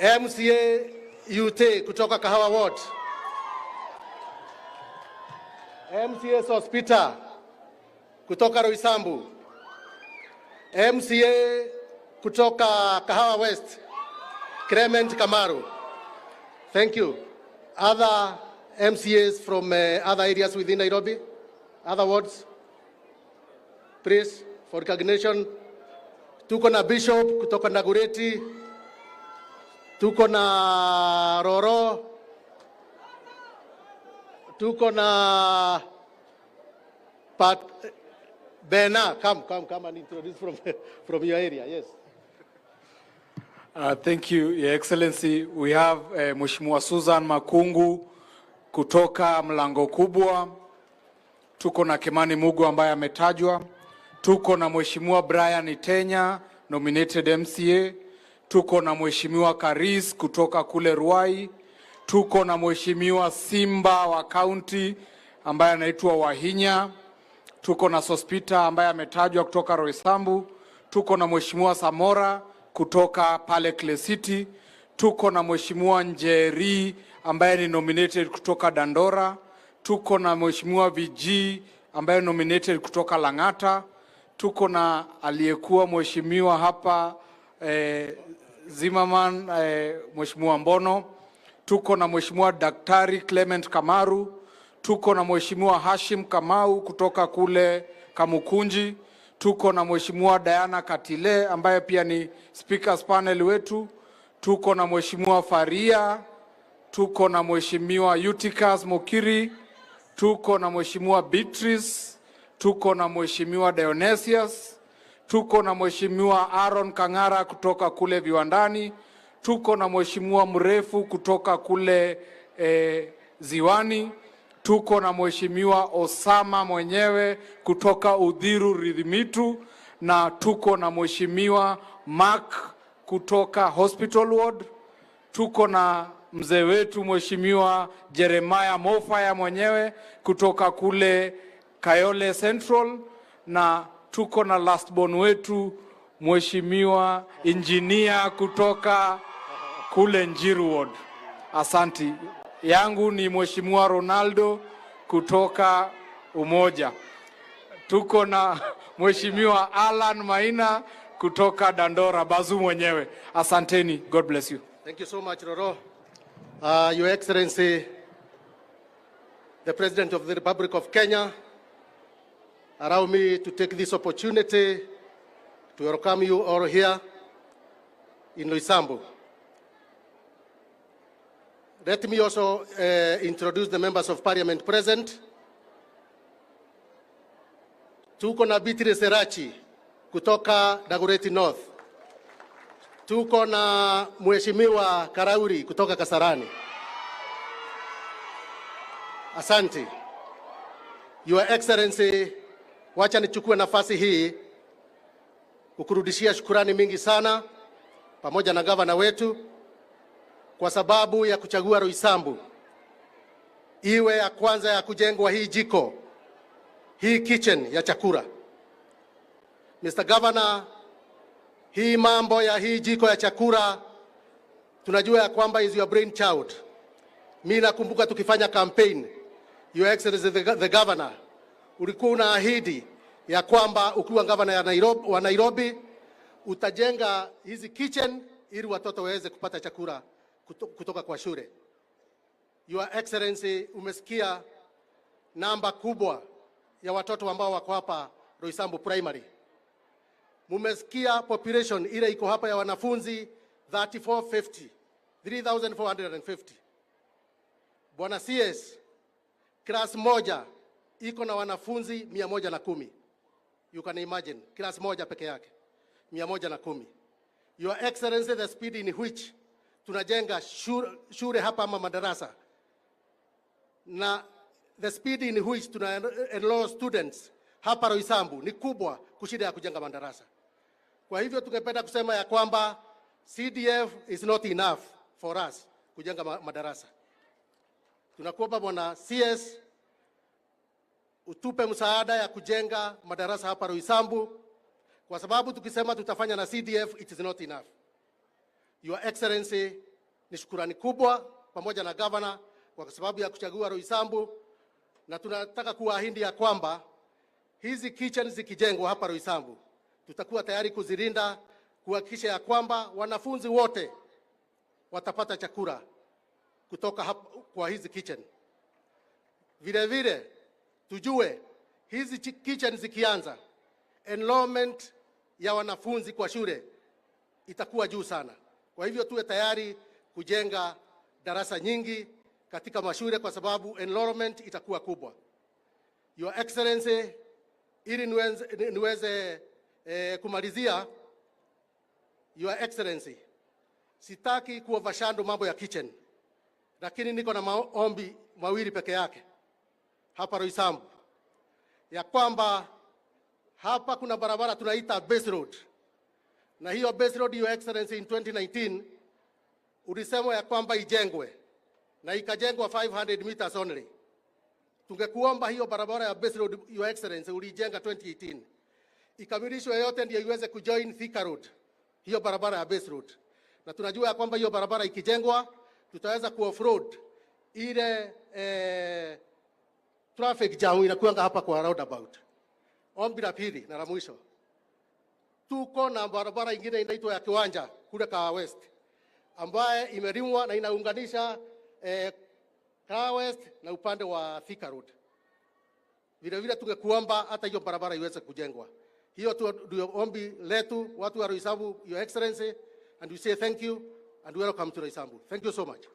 MCA UT kutoka Kahawa Ward. MCA Hospital kutoka Roysambu. MCA kutoka Kahawa West, Clement Kamaru. Thank you. Other MCAs from other areas within Nairobi, other wards, please, for recognition. Tuko na Bishop kutoka Nagureti, tuko na Roro, tuko na Pat Bena. Come and introduce from your area. Yes. Thank you, Your Excellency. We have Mheshimiwa Susan Makungu kutoka Mlango Kubwa. Tuko na Kimani Mugu ambaye ametajwa. Tuko na Mheshimiwa Brian Itenya, nominated MCA. Tuko na Mheshimiwa Karis kutoka kule Ruai. Tuko na Mheshimiwa Simba wa county ambaye anaitwa Wahinya. Tuko na Sospita ambaye ametajwa kutoka Roysambu. Tuko na Mheshimiwa Samora kutoka pale Clay City. Tuko na Mheshimiwa Njeri ambaye ni nominated kutoka Dandora. Tuko na Mheshimiwa VG ambaye nominated kutoka Langata. Tuko na aliyekuwa mheshimiwa hapa Zimmerman, Mheshimiwa Mbono. Tuko na Mheshimiwa Daktari Clement Kamaru. Tuko na Mheshimiwa Hashim Kamau kutoka kule Kamukunji. Tuko na Mheshimiwa Diana Katile ambaye pia ni speakers panel wetu. Tuko na Mheshimiwa Faria. Tuko na Mheshimiwa Eutychus Mokiri. Tuko na Mheshimiwa Beatrice. Tuko na Mheshimiwa Dionysius. Tuko na Mheshimiwa Aaron Kangara kutoka kule Viwandani. Tuko na Mheshimiwa Mrefu kutoka kule Ziwani. Tuko na Mheshimiwa Osama mwenyewe kutoka Udhiru Ridhimitu, na tuko na Mheshimiwa Mark kutoka Hospital Ward. Tuko na mzee wetu Mheshimiwa Jeremiah Mofaya mwenyewe kutoka kule Kayole Central, na tuko na last born wetu Mheshimiwa Engineer kutoka kule Njiru Ward. Asanti. Yangu ni Mheshimiwa Ronaldo kutoka Umoja. Tuko na Mheshimiwa Alan Maina kutoka Dandora, Bazu mwenyewe. Asanteni. God bless you. Thank you so much, Roro. Your Excellency, the President of the Republic of Kenya, allow me to take this opportunity to welcome you all here in Roysambu. Let me also introduce the members of parliament present. Tuko na Beatrice Serachi kutoka Dagoretti North. Tuko na Mheshimiwa Karauri kutoka Kasarani. Asante. Your Excellency, wacha nichukue nafasi hii kukurudishia shukrani mingi sana pamoja na gavana wetu kwa sababu ya kuchagua Roysambu iwe ya kwanza ya kujengwa hii jiko, hii kitchen ya chakula. Mr. Governor, hii mambo ya hii jiko ya chakula tunajua ya kwamba is your brain child. Mimi nakumbuka tukifanya campaign, Your Excellency the Governor, ulikuwa unaahidi ya kwamba ukiwa governor ya Nairobi utajenga hizi kitchen ili watoto waweze kupata chakula kutoka kwa shule. Your Excellency, umesikia namba kubwa ya watoto ambao wako hapa Roysambu Primary. Mumesikia population ile iko hapa ya wanafunzi 3450. Bwana CS, class moja iko na wanafunzi 110. You can imagine, class moja peke yake 110. Your Excellency, the speed in which tunajenga shule hapa ama madarasa na the speed in which tuna enroll students hapa Roysambu ni kubwa kushinda ya kujenga madarasa. Kwa hivyo tungependa kusema ya kwamba CDF is not enough for us kujenga madarasa. Tunakuomba Bwana CS utupe msaada ya kujenga madarasa hapa Roysambu, kwa sababu tukisema tutafanya na CDF it is not enough. Your Excellency, ni shukrani kubwa pamoja na governor kwa sababu ya kuchagua Roysambu, na tunataka kuahidi ya kwamba hizi kitchen zikijengwa hapa Roysambu tutakuwa tayari kuzilinda, kuhakikisha ya kwamba wanafunzi wote watapata chakula kutoka hapa kwa hizi kitchen. Vile vile tujue hizi kitchen zikianza, enrollment ya wanafunzi kwa shule itakuwa juu sana. Kwa hivyo tuwe tayari kujenga darasa nyingi katika mashule kwa sababu enrollment itakuwa kubwa. Your Excellency, ili niweze kumalizia, Your Excellency, sitaki kuovashando mambo ya kitchen, lakini niko na maombi mawili peke yake hapa Roysambu, ya kwamba hapa kuna barabara tunaita base road, na hiyo base road, Your Excellency, in 2019 ulisema ya kwamba ijengwe na ikajengwa 500 meters only. Tungekuomba hiyo barabara ya base road, Your Excellency, ulijenga 2018 ikamilishwe yote ndio iweze kujoin Thika Road, hiyo barabara ya base road. Na tunajua ya kwamba hiyo barabara ikijengwa tutaweza ku-offroad ile traffic jam inakuanga hapa kwa roundabout. Ombi la pili na la mwisho, tuko na barabara ingine inaitwa ya Kiwanja kule Kawa West ambaye imelimwa na inaunganisha Kawa West na upande wa Thika Road. Vile vile tungekuomba hata hiyo barabara iweze kujengwa. Hiyo ndio ombi letu watu wa Roysambu, Your Excellency, and we say thank you and welcome to Roysambu. Thank you so much.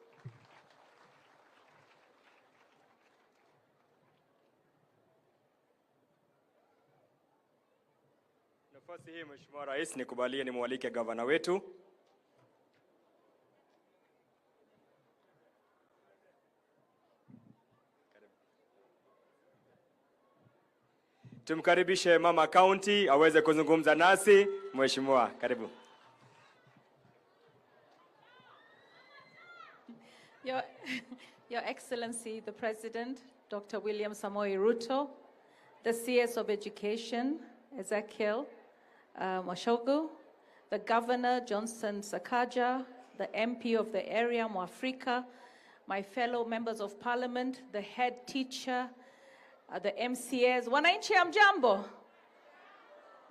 Nafasi hii Mheshimiwa Rais, nikubalie nimwalike gavana wetu. Tumkaribishe Mama County aweze kuzungumza nasi. Mheshimiwa, karibu. Your Excellency, the President, Dr. William Samoei Ruto, the CS of Education, Ezekiel Mashogu, the Governor, Johnson Sakaja, the MP of the area, Mwafrika, my fellow members of Parliament, the head teacher, the MCAs. Wananchi amjambo?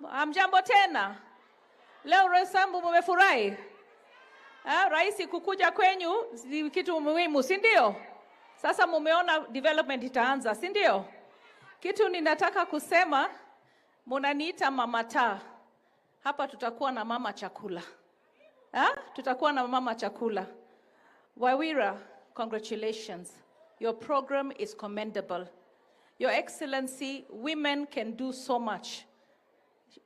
Amjambo tena? Leo Roysambu mumefurahi? Rais kukuja kwenyu ni kitu muhimu, si ndio? Sasa mumeona development itaanza, si ndio? Kitu ninataka kusema, munaniita mama taa. Hapa tutakuwa na mama chakula. Tutakuwa na mama chakula. Wawira, congratulations. Your program is commendable. Your Excellency, women can do so much.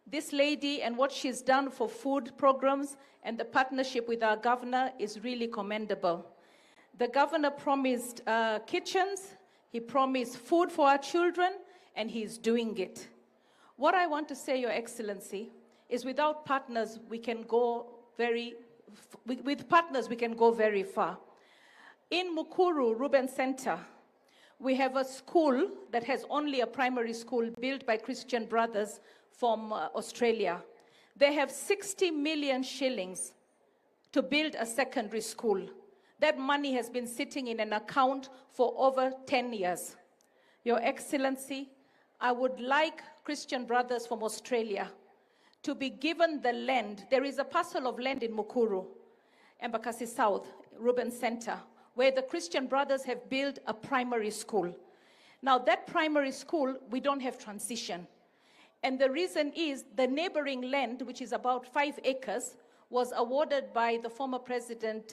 This lady and what she's done for food programs and the partnership with our governor is really commendable. The governor promised kitchens, he promised food for our children, and he's doing it. What I want to say, Your Excellency, is without partners, we can go with partners, we can go very far. In Mukuru Ruben Center, we have a school that has only a primary school built by Christian brothers from Australia. They have 60 million shillings to build a secondary school. That money has been sitting in an account for over 10 years. Your Excellency, I would like Christian brothers from Australia to be given the land. There is a parcel of land in Mukuru, Embakasi South, Ruben Center, where the Christian brothers have built a primary school. Now that primary school, we don't have transition. And the reason is the neighboring land, which is about 5 acres, was awarded by the former President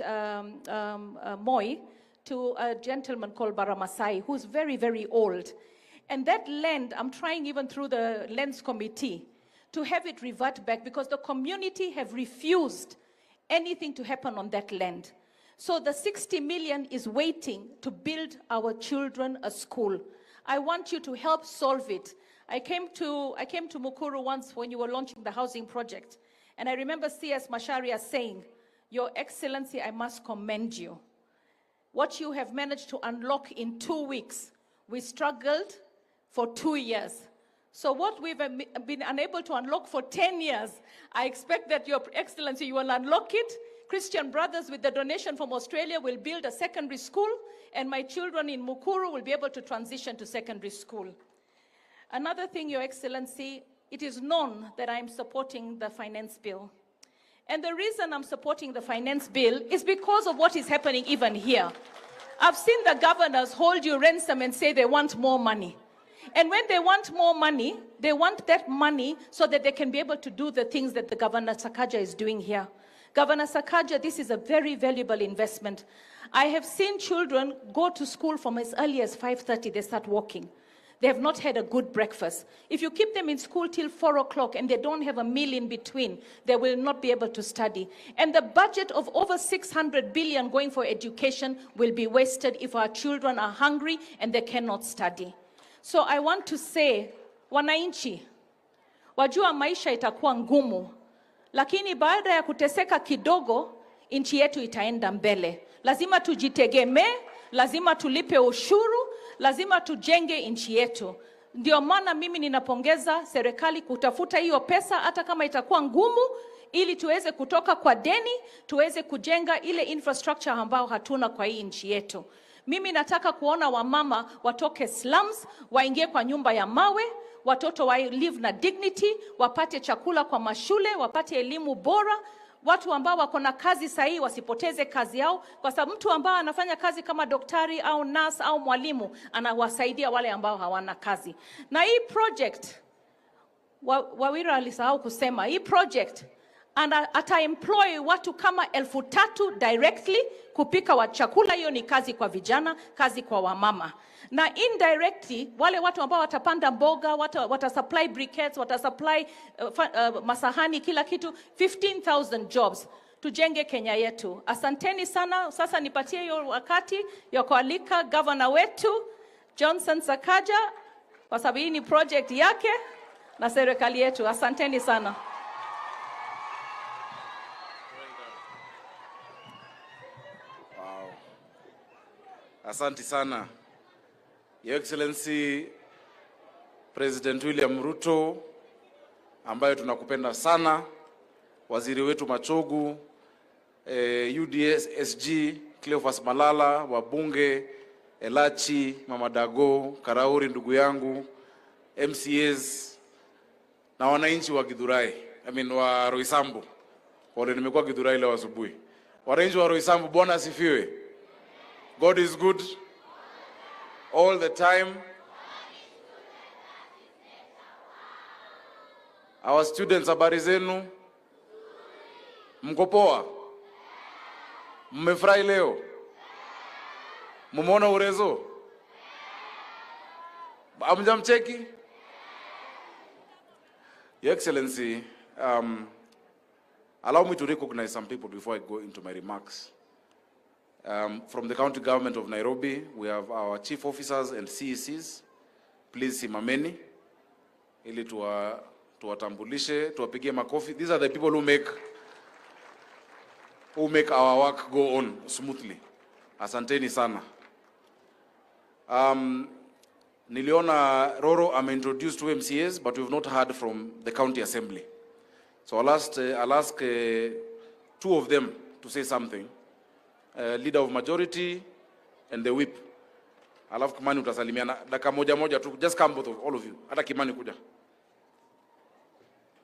Moi to a gentleman called Baramasai, who's very, very old. And that land, I'm trying even through the Lands Committee to have it revert back because the community have refused anything to happen on that land. So the 60 million is waiting to build our children a school. I want you to help solve it. I came to Mukuru once when you were launching the housing project. And I remember CS Macharia saying, Your Excellency, I must commend you. What you have managed to unlock in 2 weeks, we struggled for 2 years. So what we've been unable to unlock for 10 years, I expect that Your Excellency, you will unlock it Christian Brothers, with the donation from Australia, will build a secondary school, and my children in Mukuru will be able to transition to secondary school. Another thing, Your Excellency, it is known that I'm supporting the finance bill. And the reason I'm supporting the finance bill is because of what is happening even here. I've seen the governors hold you ransom and say they want more money. And when they want more money, they want that money so that they can be able to do the things that the Governor Sakaja is doing here. Governor Sakaja, this is a very valuable investment. I have seen children go to school from as early as 5:30, they start walking. They have not had a good breakfast. If you keep them in school till 4 o'clock and they don't have a meal in between, they will not be able to study. And the budget of over 600 billion going for education will be wasted if our children are hungry and they cannot study. So I want to say, wananchi, wajua maisha itakuwa ngumu, lakini baada ya kuteseka kidogo, nchi yetu itaenda mbele. Lazima tujitegemee, lazima tulipe ushuru, lazima tujenge nchi yetu. Ndio maana mimi ninapongeza serikali kutafuta hiyo pesa hata kama itakuwa ngumu, ili tuweze kutoka kwa deni, tuweze kujenga ile infrastructure ambao hatuna kwa hii nchi yetu. Mimi nataka kuona wamama watoke slums, waingie kwa nyumba ya mawe, watoto wa live na dignity, wapate chakula kwa mashule, wapate elimu bora. Watu ambao wako na kazi sahihi wasipoteze kazi yao, kwa sababu mtu ambao anafanya kazi kama daktari au nurse au mwalimu anawasaidia wale ambao hawana kazi. Na hii project, Wawira alisahau kusema, hii project ata-employ watu kama 3,000 directly kupika wa chakula. Hiyo ni kazi kwa vijana, kazi kwa wamama. Na indirectly, wale watu ambao watapanda mboga, watasupply briquettes, watasupply masahani, kila kitu, 15,000 jobs. Tujenge Kenya yetu. Asanteni sana. Sasa nipatie hiyo wakati ya kualika governor wetu Johnson Sakaja, kwa sababu hii ni project yake na serikali yetu. Asanteni sana. Wow. Asante sana. Your Excellency President William Ruto, ambaye tunakupenda sana, waziri wetu Machogu, UDS SG Cleophas Malala, wabunge Elachi, Mama Dago, Karauri ndugu yangu, MCAs na wananchi wa Githurai, wa Roysambu. Wale nimekuwa Githurai leo asubuhi. Wananchi wa Roysambu, Bwana asifiwe. God is good all the time. Our students, habari zenu? Mko poa? Mmefurahi leo? Mumeona urezo? Amjamcheki? Your Excellency, allow me to recognize some people before I go into my remarks. From the county government of Nairobi, we have our chief officers and CECs. Please simameni ili tuwatambulishe, tuwapigie makofi. These are the people who make our work go on smoothly. Asanteni sana. Niliona Roro introduced 2 MCAs, but we've not heard from the county assembly. So I'll ask 2 of them to say something. Leader of majority and the whip. Alafu Kimani utasalimiana dakika moja tu. Just come both of all of you. Hata Kimani kuja.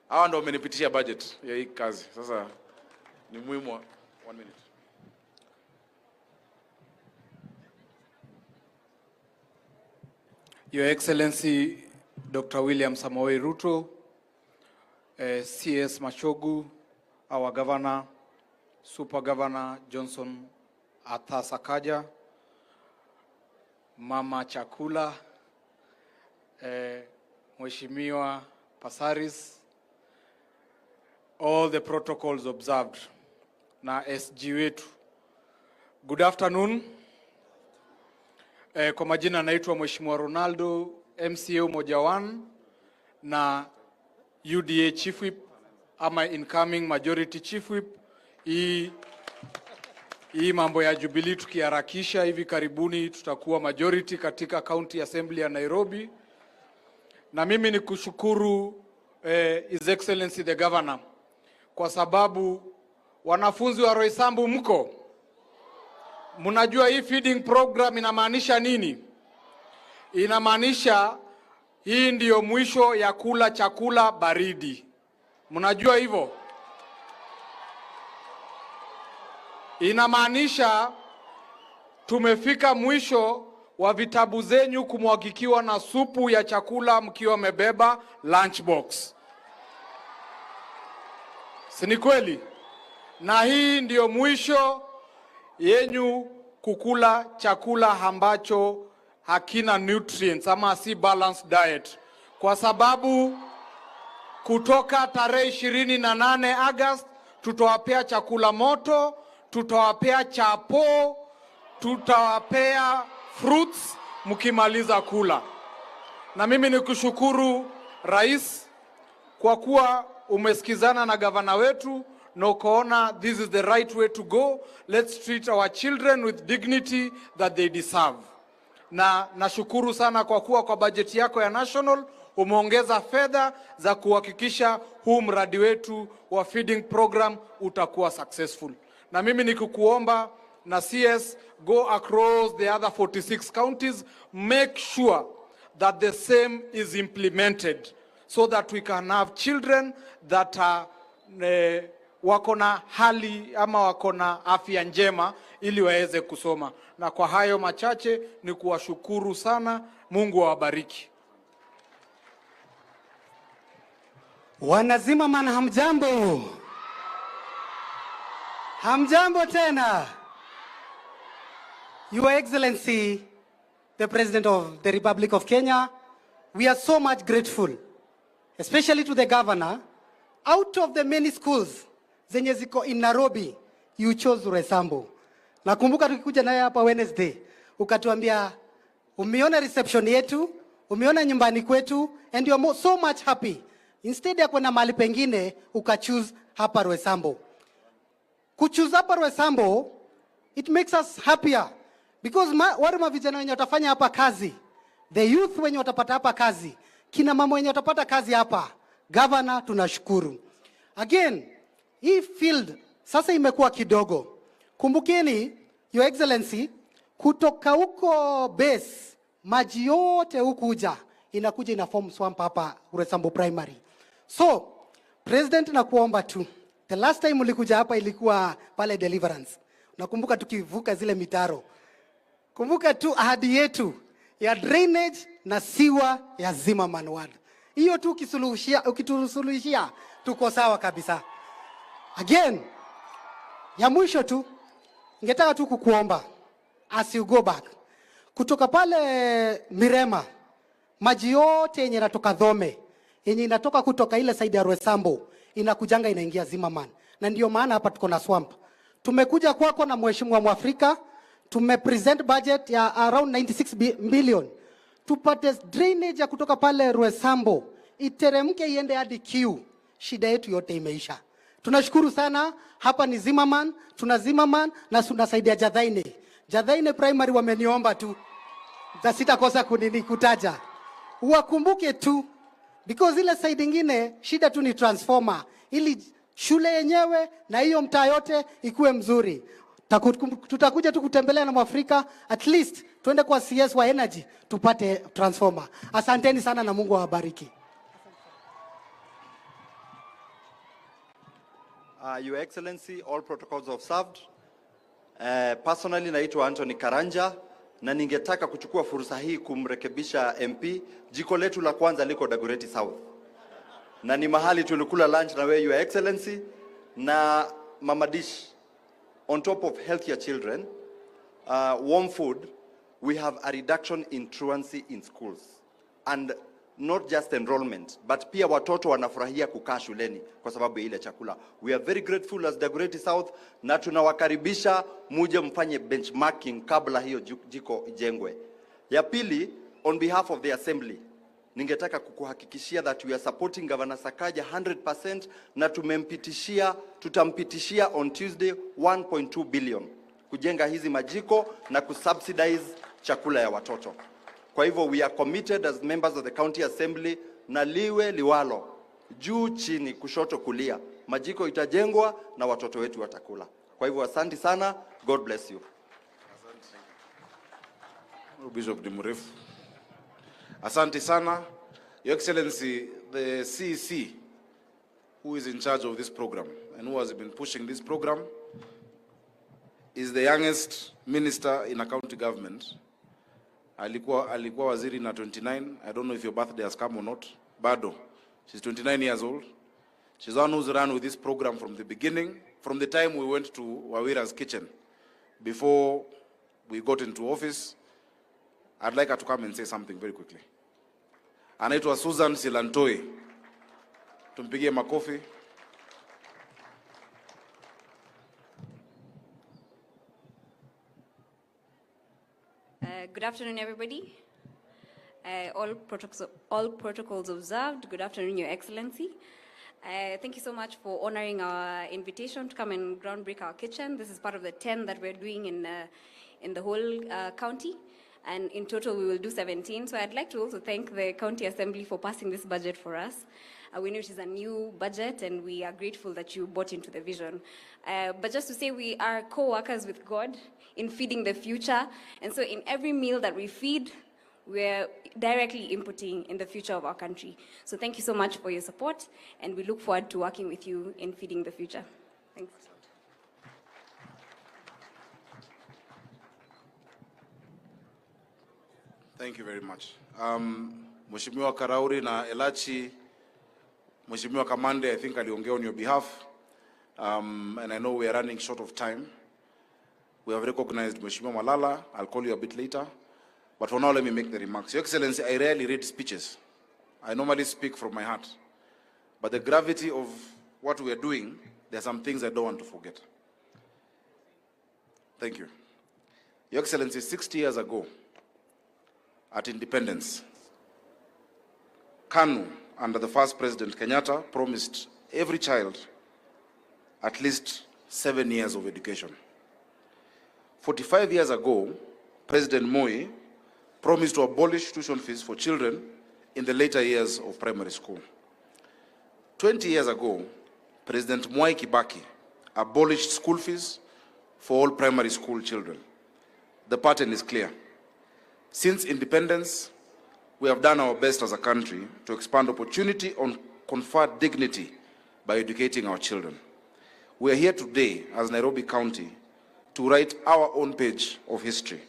Hawa ndio wamenipitishia budget ya hii kazi. Sasa ni muhimu 1 minute. Your Excellency Dr. William Samoei Ruto, CS Machogu, our Governor, Super Governor Johnson Arthur Sakaja, Mama Chakula, Mheshimiwa Pasaris, all the protocols observed, na SG wetu. Good afternoon. Kwa majina naitwa Mheshimiwa Ronaldo, MCA Umoja 1 na UDA Chief Whip ama incoming majority Chief Whip. Hii mambo ya Jubilee tukiharakisha, hivi karibuni tutakuwa majority katika County Assembly ya Nairobi. Na mimi ni kushukuru His Excellency the Governor kwa sababu Wanafunzi wa Roysambu mko? Mnajua hii feeding program inamaanisha nini? Inamaanisha hii ndiyo mwisho ya kula chakula baridi. Mnajua hivyo? Inamaanisha tumefika mwisho wa vitabu zenyu kumwagikiwa na supu ya chakula mkiwa mebeba lunchbox. Si ni kweli? Na hii ndiyo mwisho yenyu kukula chakula ambacho hakina nutrients ama si balanced diet. Kwa sababu kutoka tarehe 28 August tutawapea chakula moto, tutawapea chapo, tutawapea fruits mkimaliza kula. Na mimi nikushukuru Rais kwa kuwa umesikizana na gavana wetu na ukaona this is the right way to go. Let's treat our children with dignity that they deserve. Na nashukuru sana kwa kuwa kwa bajeti yako ya national umeongeza fedha za kuhakikisha huu mradi wetu wa feeding program utakuwa successful. Na mimi nikukuomba na CS go across the other 46 counties, make sure that the same is implemented so that we can have children that are wako na hali ama wako na afya njema ili waweze kusoma. Na kwa hayo machache ni kuwashukuru sana. Mungu awabariki. Wanazima man, hamjambo? Hamjambo tena. Your Excellency, the President of the Republic of Kenya, we are so much grateful, especially to the governor. Out of the many schools zenye ziko in Nairobi, you chose Roysambu. Nakumbuka tukikuja naye hapa Wednesday, ukatuambia umeona reception yetu, umeona nyumbani kwetu, and you are so much happy. Instead ya kwenda mahali pengine, ukachoose hapa Roysambu. Kuchoose hapa Roysambu, it makes us happier. Because wale mavijana wenye watafanya hapa kazi, the youth wenye watapata hapa kazi, kina mama wenye watapata kazi hapa, governor tunashukuru. Again, hii field sasa imekuwa kidogo. Kumbukeni, Your Excellency, kutoka huko base, maji yote hukuja, inakuja ina form swamp hapa Roysambu Primary. So, President nakuomba tu, the last time ulikuja hapa ilikuwa pale Deliverance. Nakumbuka tukivuka zile mitaro. Kumbuka tu ahadi yetu ya drainage na siwa ya Zimmerman Ward. Hiyo tu ukitusuluhishia tuko sawa kabisa. Again, ya mwisho tu, ningetaka tu kukuomba, as you go back, kutoka pale Mirema, maji yote yenye inatoka Dhome, yenye inatoka kutoka ile side ya Roysambu, inakujanga inaingia Zimmerman. Na ndio maana hapa tuko na swamp. Tumekuja kwako na mheshimiwa Mwafrika, tumepresent budget ya around 96 billion. Tupate drainage ya kutoka pale Roysambu, iteremke iende hadi Q. Shida yetu yote imeisha. Tunashukuru sana, hapa ni Zimmerman, tuna Zimmerman na tunasaidia Jadhaine. Jadhaine Primary wameniomba tu, sitakosa kutaja. Uwakumbuke tu, because ile side ingine, shida tu ni transformer. Ili shule yenyewe na hiyo mtaa yote ikuwe mzuri. Tutakuja tu kutembelea na Mwafrika, at least tuende kwa CS wa energy, tupate transformer. Asanteni sana na Mungu awabariki. Your Excellency, all protocols observed. Personally naitwa Anthony Karanja na ningetaka kuchukua fursa hii kumrekebisha MP. Jiko letu la kwanza liko Dagoretti South. Na ni mahali tulikula lunch na wewe Your Excellency na Mama Dish. On top of healthier children, warm food, we have a reduction in truancy in schools. And not just enrollment, but pia watoto wanafurahia kukaa shuleni kwa sababu ya ile chakula. We are very grateful as Dagoretti South na tunawakaribisha muje mfanye benchmarking kabla hiyo jiko ijengwe. Ya pili, on behalf of the assembly, ningetaka kukuhakikishia that we are supporting Governor Sakaja 100% na tutampitishia on Tuesday 1.2 billion kujenga hizi majiko na kusubsidize chakula ya watoto. Kwa hivyo we are committed as members of the county assembly na liwe liwalo, juu chini kushoto kulia, majiko itajengwa na watoto wetu watakula. Kwa hivyo asante sana, God bless you. Bishop Dimurifu. Asante sana. Your Excellency, the CEC, who is in charge of this program and who has been pushing this program, is the youngest minister in a county government. Alikuwa waziri na 29. I don't know if your birthday has come or not. Bado. She's 29 years old. She's the one who's run with this program from the beginning, from the time we went to Wawira's kitchen. Before we got into office, I'd like her to come and say something very quickly. Anaitwa Susan Silantoi. Tumpigie makofi. Good afternoon, everybody. All protocols observed. Good afternoon, Your Excellency. Thank you so much for honoring our invitation to come and groundbreak our kitchen. This is part of the 10 that we're doing in the whole county. And in total, we will do 17. So I'd like to also thank the County Assembly for passing this budget for us. We know it is a new budget, and we are grateful that you bought into the vision. But just to say, we are co-workers with God in feeding the future. And so in every meal that we feed, we're directly inputting in the future of our country. So thank you so much for your support, and we look forward to working with you in feeding the future. Thanks. Thank you very much. Mheshimiwa Karauri na Elachi, Mheshimiwa Kamande, I think aliongea on your behalf, and I know we are running short of time. We have recognized Mheshimiwa Malala. I'll call you a bit later. But for now, let me make the remarks. Your Excellency, I rarely read speeches. I normally speak from my heart. But the gravity of what we are doing, there are some things I don't want to forget. Thank you. Your Excellency, 60 years ago, at independence, KANU, under the first President Kenyatta, promised every child at least 7 years of education. 45 years ago, President Moi promised to abolish tuition fees for children in the later years of primary school. 20 years ago, President Mwai Kibaki abolished school fees for all primary school children. The pattern is clear. Since independence, we have done our best as a country to expand opportunity and confer dignity by educating our children. We are here today as Nairobi County to write our own page of history,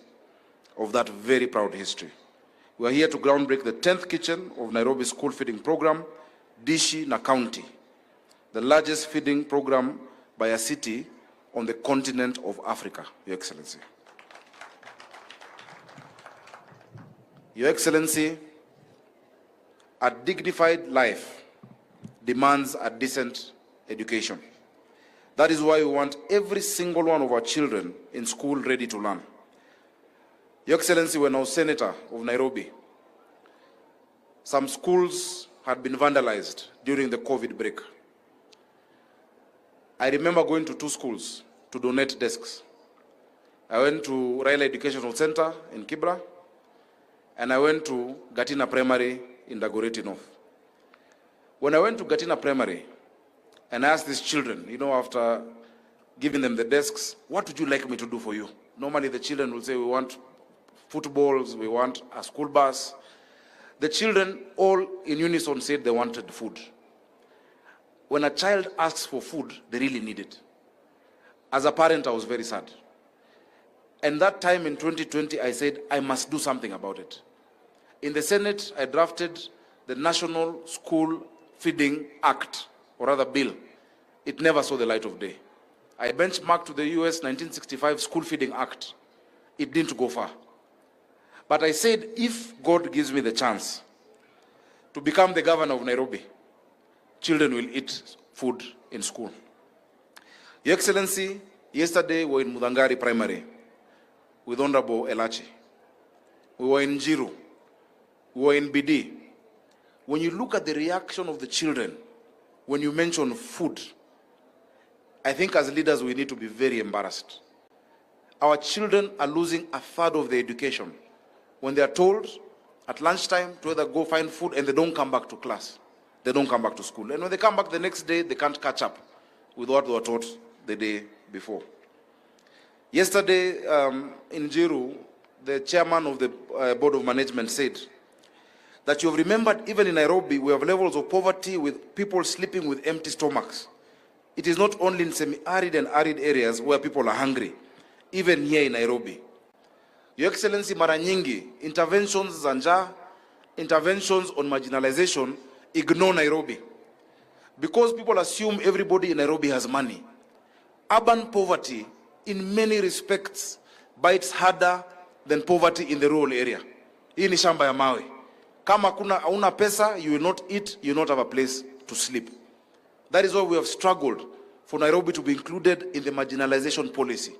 of that very proud history. We are here to groundbreak the 10th kitchen of Nairobi school feeding program, Dishi na County, the largest feeding program by a city on the continent of Africa, Your Excellency. Your Excellency, a dignified life demands a decent education. That is why we want every single one of our children in school ready to learn. Your Excellency, when I was Senator of Nairobi, some schools had been vandalized during the COVID break. I remember going to 2 schools to donate desks. I went to Raila Educational Center in Kibra, and I went to Gatina Primary in Dagoretti North. When I went to Gatina Primary, and I asked these children, you know, after giving them the desks, what would you like me to do for you? Normally the children will say, we want footballs, we want a school bus. The children all in unison said they wanted food. When a child asks for food, they really need it. As a parent, I was very sad. And that time in 2020, I said, I must do something about it. In the Senate, I drafted the National School Feeding Act, or rather bill. It never saw the light of day. I benchmarked to the US 1965 School Feeding Act. It didn't go far. But I said, if God gives me the chance to become the governor of Nairobi, children will eat food in school. Your Excellency, yesterday we were in Mudangari Primary with Honorable Elachi. We were in Njiru. We were in BD. When you look at the reaction of the children, when you mention food, I think as leaders we need to be very embarrassed. Our children are losing a third of their education when they are told at lunchtime to either go find food and they don't come back to class. they don't come back to school. And when they come back the next day, they can't catch up with what they were taught the day before. Yesterday, in Jiru, the chairman of the Board of Management said that you have remembered even in Nairobi, we have levels of poverty with people sleeping with empty stomachs. It is not only in semi-arid and arid areas where people are hungry, even here in Nairobi. Your Excellency, mara nyingi, interventions za njaa, interventions on marginalization ignore Nairobi. Because people assume everybody in Nairobi has money. Urban poverty, in many respects, bites harder than poverty in the rural area. Hii ni shamba ya mawe. Kama hauna pesa, you will not eat, you will not have a place to sleep. That is why we have struggled for Nairobi to be included in the marginalization policy.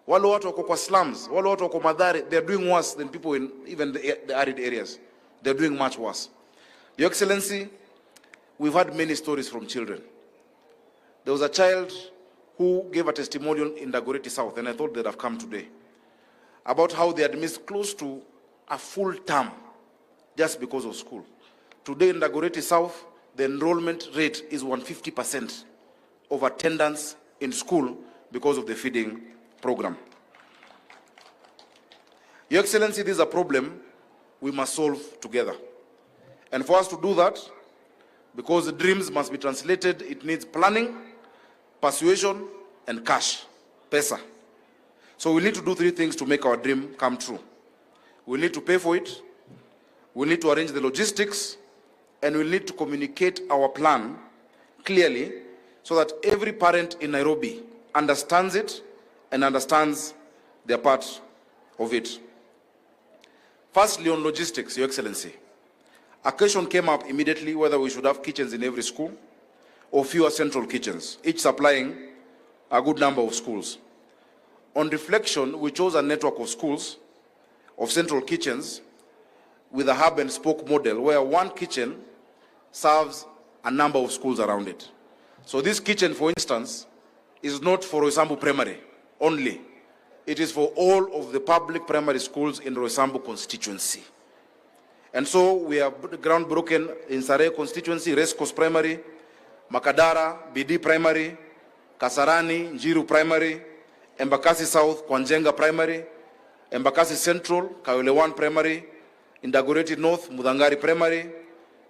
Wale watu wako kwa slums, wale watu wako Mathare, they are doing worse than people in even the arid areas. They are doing much worse. Your Excellency, we've had many stories from children. There was a child who gave a testimonial in Dagoretti South, and I thought they'd have come today, about how they had missed close to a full term just because of school. Today in Dagoretti South, the enrollment rate is 150% of attendance in school because of the feeding program. Your Excellency, this is a problem we must solve together. And for us to do that, because the dreams must be translated, it needs planning, persuasion, and cash, pesa. So we need to do three things to make our dream come true. We need to pay for it, we need to arrange the logistics, and we need to communicate our plan clearly so that every parent in Nairobi understands it and understands their part of it. Firstly, on logistics, Your Excellency, a question came up immediately whether we should have kitchens in every school or fewer central kitchens, each supplying a good number of schools. On reflection, we chose a network of schools, of central kitchens, with a hub and spoke model where one kitchen serves a number of schools around it. So this kitchen, for instance, is not for Roysambu Primary only. It is for all of the public primary schools in Roysambu constituency. And so we have groundbroken in Sarai constituency, Rescos Primary, Makadara, BD Primary, Kasarani, Njiru Primary, Embakasi South, Kwanjenga Primary, Embakasi Central, Kayole 1 Primary, in Dagoretti North, Mudangari Primary,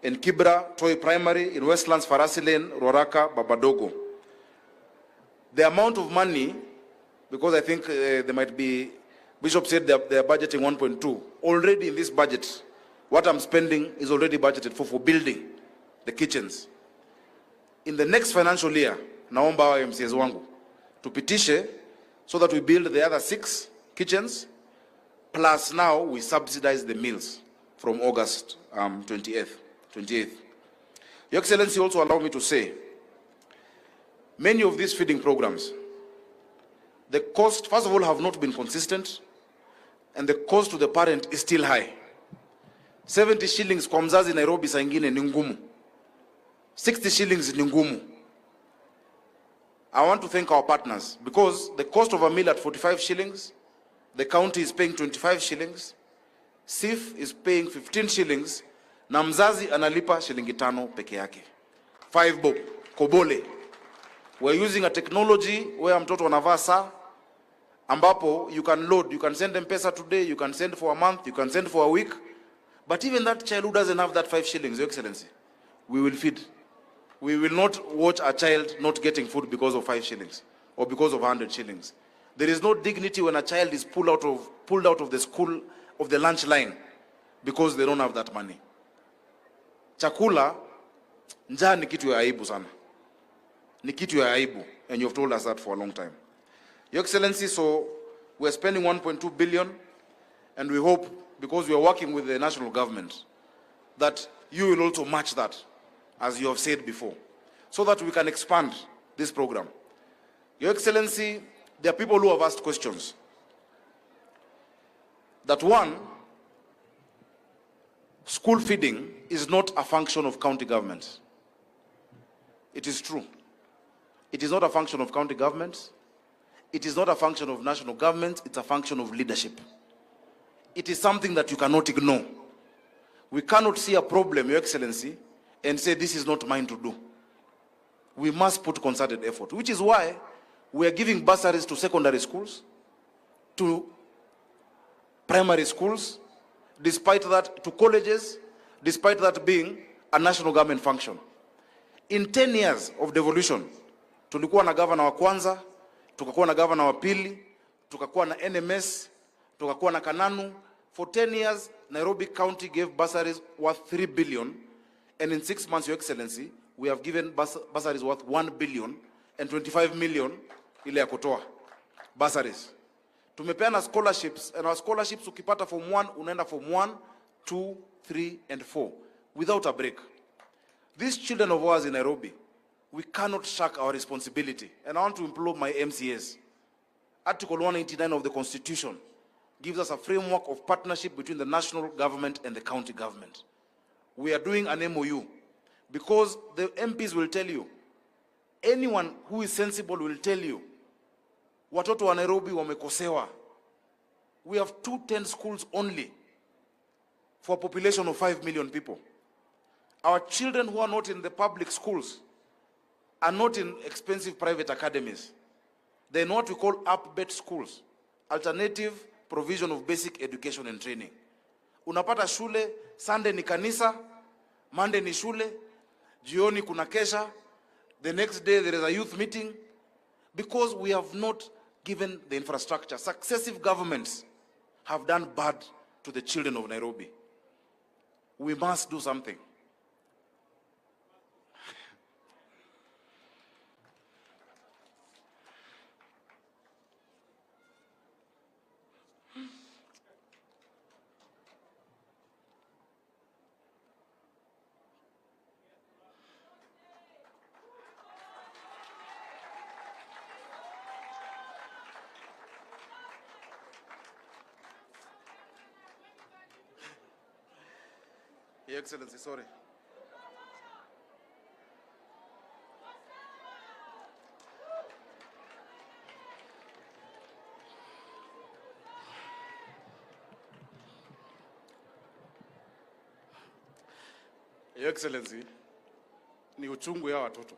in Kibra, Toi Primary, in Westlands, Farasi Lane, Roraka, Babadogo. The amount of money, because I think there might be, Bishop said they're budgeting 1.2. Already in this budget, what I'm spending is already budgeted for building the kitchens. In the next financial year, naomba wa MCS wangu, tupitishe so that we build the other 6 kitchens, plus now we subsidize the meals from August 28th. Your Excellency, also allow me to say, many of these feeding programs, the cost, first of all, have not been consistent, and the cost to the parent is still high. 70 shillings kwa mzazi Nairobi saa ingine ni ngumu. 60 shillings ni ngumu. I want to thank our partners because the cost of a meal at 45 shillings, the county is paying 25 shillings, SIF is paying 15 shillings, na mzazi analipa shilingi 5 peke yake. 5 bob, kobole. We're using a technology where mtoto anavaa saa, ambapo you can load, you can send them pesa today, you can send for a month, you can send for a week. But even that child who doesn't have that 5 shillings, Your Excellency, we will feed. We will not watch a child not getting food because of 5 shillings or because of 100 shillings. There is no dignity when a child is pulled out of the school, of the lunch line, because they don't have that money. Chakula, njaa ni kitu ya aibu sana. Ni kitu ya aibu, and you have told us that for a long time. Your Excellency, so we are spending 1.2 billion, and we hope, because we are working with the national government, that you will also match that, as you have said before, so that we can expand this program. Your Excellency, there are people who have asked questions. That one, school feeding is not a function of county government. It is true. It is not a function of county government. It is not a function of national government. It's a function of leadership. It is something that you cannot ignore. We cannot see a problem, Your Excellency, and say, this is not mine to do. We must put concerted effort, which is why we are giving bursaries to secondary schools, to primary schools, despite that, to colleges, despite that being a national government function. In 10 years of devolution, tulikuwa na governor wa kwanza, tukakuwa na governor wa pili, tukakuwa na NMS, tukakuwa na Kananu. For 10 years, Nairobi County gave bursaries worth 3 billion, and in 6 months, Your Excellency, we have given bursaries worth 1 billion and 25 million ile ya kutoa bursaries. Tumepeana scholarships, and our scholarships ukipata form 1, unaenda form 1, 2, 3, and 4, without a break. These children of ours in Nairobi, we cannot shirk our responsibility. And I want to implore my MCAs. Article 189 of the Constitution gives us a framework of partnership between the national government and the county government. We are doing an MOU because the MPs will tell you, anyone who is sensible will tell you, watoto wa Nairobi wamekosewa. We have 210 schools only for a population of 5 million people. Our children who are not in the public schools are not in expensive private academies. They're in what we call up-bet schools, alternative provision of basic education and training. Unapata shule, Sunday ni kanisa, Monday ni shule, jioni kuna kesha, the next day there is a youth meeting, because we have not given the infrastructure. Successive governments have done bad to the children of Nairobi. We must do something. Your Excellency, sorry. Your Excellency, ni uchungu ya watoto.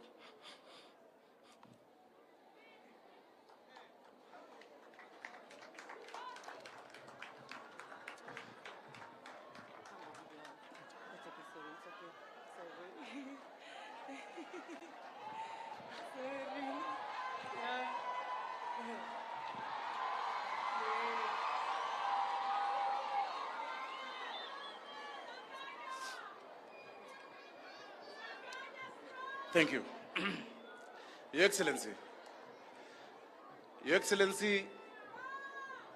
Thank you. Your Excellency. Your Excellency,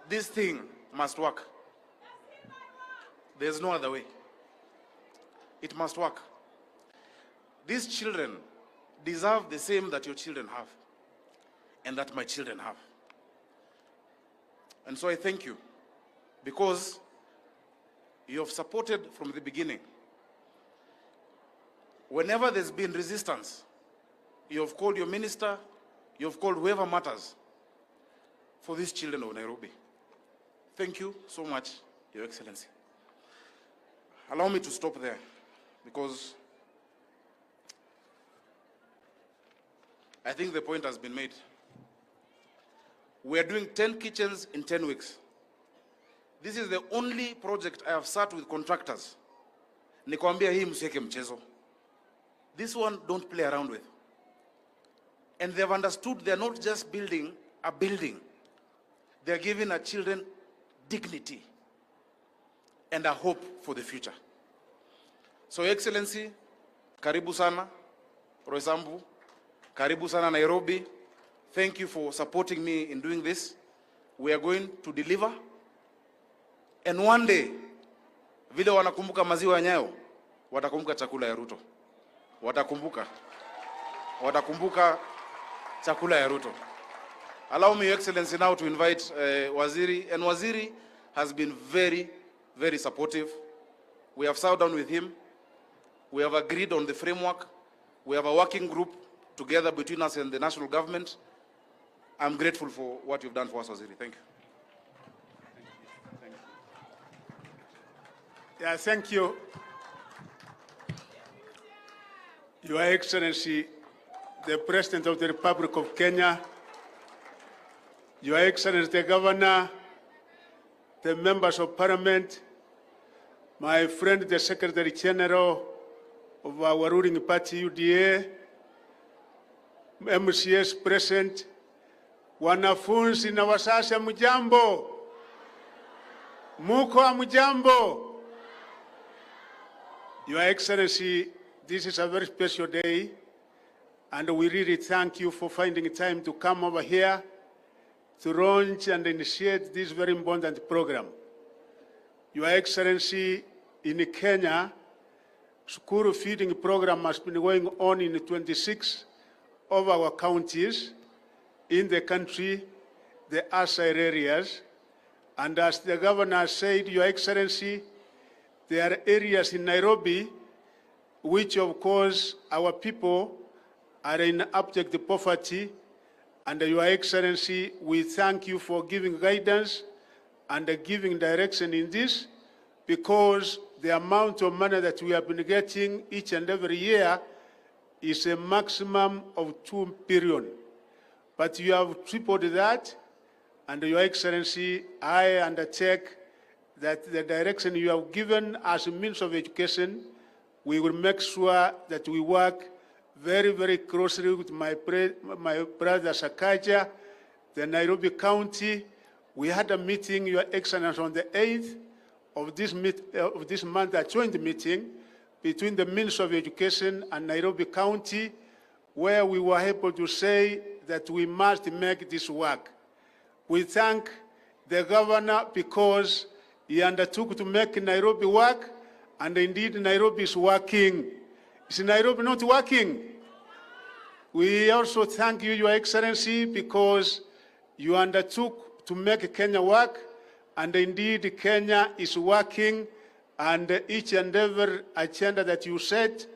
this thing must work. There's no other way. It must work. These children deserve the same that your children have and that my children have. And so I thank you because you have supported from the beginning. Whenever there's been resistance, you have called your minister, you have called whoever matters for these children of Nairobi. Thank you so much, Your Excellency. Allow me to stop there because I think the point has been made. We are doing 10 kitchens in 10 weeks. This is the only project I have sat with contractors. Nikwambia hii msiweke mchezo. This one, don't play around with. And they've understood they're not just building a building. They're giving our children dignity and a hope for the future. So, Your Excellency, karibu sana, Roysambu, karibu sana Nairobi. Thank you for supporting me in doing this. We are going to deliver. And one day, vile wanakumbuka maziwa ya Nyayo, watakumbuka chakula ya Ruto. Watakumbuka chakula ya Ruto. Allow me, Your Excellency, now to invite Waziri. And Waziri has been very, very supportive. We have sat down with him. We have agreed on the framework. We have a working group together between us and the national government. I'm grateful for what you've done for us, Waziri. Thank you. Yeah, thank you. Your Excellency, the President of the Republic of Kenya, Your Excellency, the Governor, the Members of Parliament, my friend, the Secretary General of our ruling party, UDA, MCS present, wanafunzi na wasasi mjambo, muko mjambo. Your Excellency, this is a very special day, and we really thank you for finding time to come over here to launch and initiate this very important program. Your Excellency, in Kenya, school feeding program has been going on in 26 of our counties in the country, the ASIR areas. And as the governor said, Your Excellency, there are areas in Nairobi which, of course, our people are in abject poverty. And Your Excellency, we thank you for giving guidance and giving direction in this, because the amount of money that we have been getting each and every year is a maximum of 2 billion. But you have tripled that, and Your Excellency, I undertake that the direction you have given as a means of education, we will make sure that we work very, very closely with my brother Sakaja, the Nairobi County. We had a meeting, Your Excellency, on the 8th of this month, a joint meeting between the Ministry of Education and Nairobi County, where we were able to say that we must make this work. We thank the governor because he undertook to make Nairobi work, and indeed Nairobi is working. Is Nairobi not working? We also thank you, Your Excellency, because you undertook to make Kenya work, and indeed Kenya is working, and each and every agenda that you set,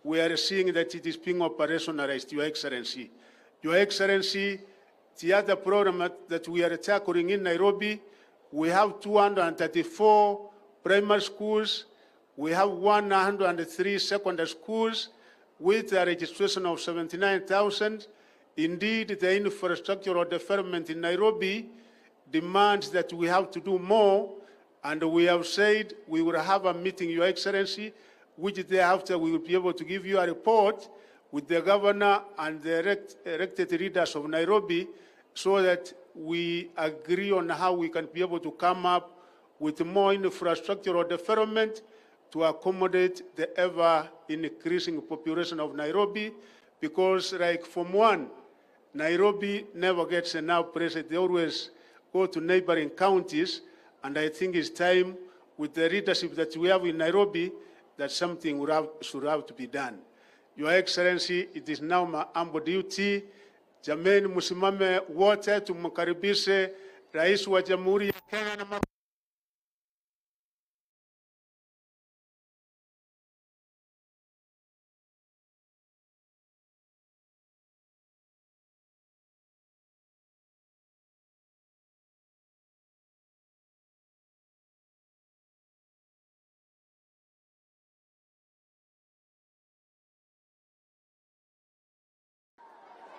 we are seeing that it is being operationalized, Your Excellency. Your Excellency, the other program that we are tackling in Nairobi, we have 234 primary schools, we have 103 secondary schools with a registration of 79,000. Indeed, the infrastructural development in Nairobi demands that we have to do more, and we have said we will have a meeting, Your Excellency, which thereafter we will be able to give you a report with the governor and the elected leaders of Nairobi, so that we agree on how we can be able to come up with more infrastructural development to accommodate the ever-increasing population of Nairobi, because like Form 1, Nairobi never gets enough praise. They always go to neighboring counties, and I think it's time, with the leadership that we have in Nairobi, that something should have to be done. Your Excellency, it is now my humble duty. Jameni, musimame wote tumkaribishe Rais wa Jamhuri ya Kenya na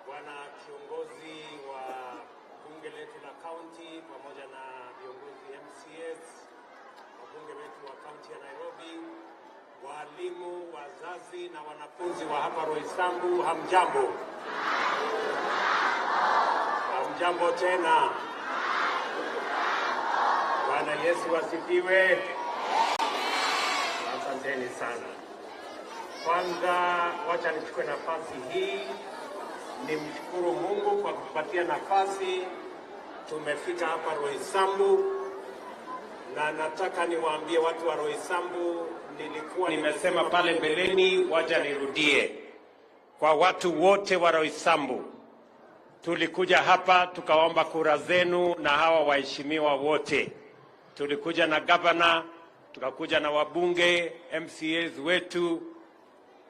Bwana kiongozi wa bunge letu la kaunti pamoja na viongozi MCS, wabunge wetu wa kaunti ya Nairobi, walimu, wazazi na wanafunzi wa hapa Roysambu, hamjambo. Hamjambo tena. Bwana Yesu asifiwe. Asanteni sana. Kwanza wacha nichukue nafasi hii nimshukuru Mungu kwa kutupatia nafasi. Tumefika hapa Roysambu, na nataka niwaambie watu wa Roysambu, nilikuwa nimesema pale mbeleni, wacha nirudie. Kwa watu wote wa Roysambu, tulikuja hapa tukaomba kura zenu na hawa waheshimiwa wote. Tulikuja na governor, tukakuja na wabunge, MCAs wetu,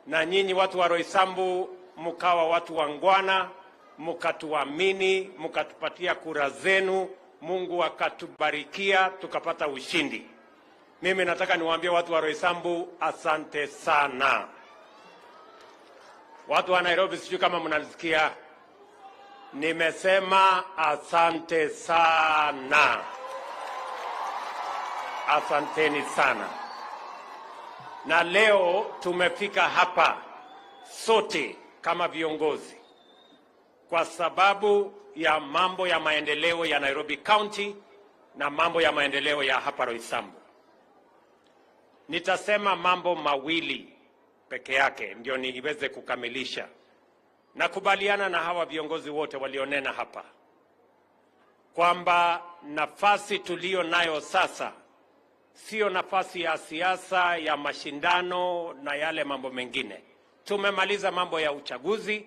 na nyinyi watu wa Roysambu mkawa watu wangwana, mkatuamini, mkatupatia kura zenu, Mungu akatubarikia, tukapata ushindi. Mimi nataka niwaambie watu wa Roysambu, asante sana. Watu wa Nairobi, sijui kama mnalisikia, nimesema asante sana. Asanteni sana. Na leo tumefika hapa sote kama viongozi kwa sababu ya mambo ya maendeleo ya Nairobi County na mambo ya maendeleo ya hapa Roysambu. Nitasema mambo mawili peke yake ndio niweze kukamilisha. Nakubaliana na hawa viongozi wote walionena hapa kwamba nafasi tulio nayo sasa sio nafasi ya siasa ya mashindano na yale mambo mengine. Tumemaliza mambo ya uchaguzi.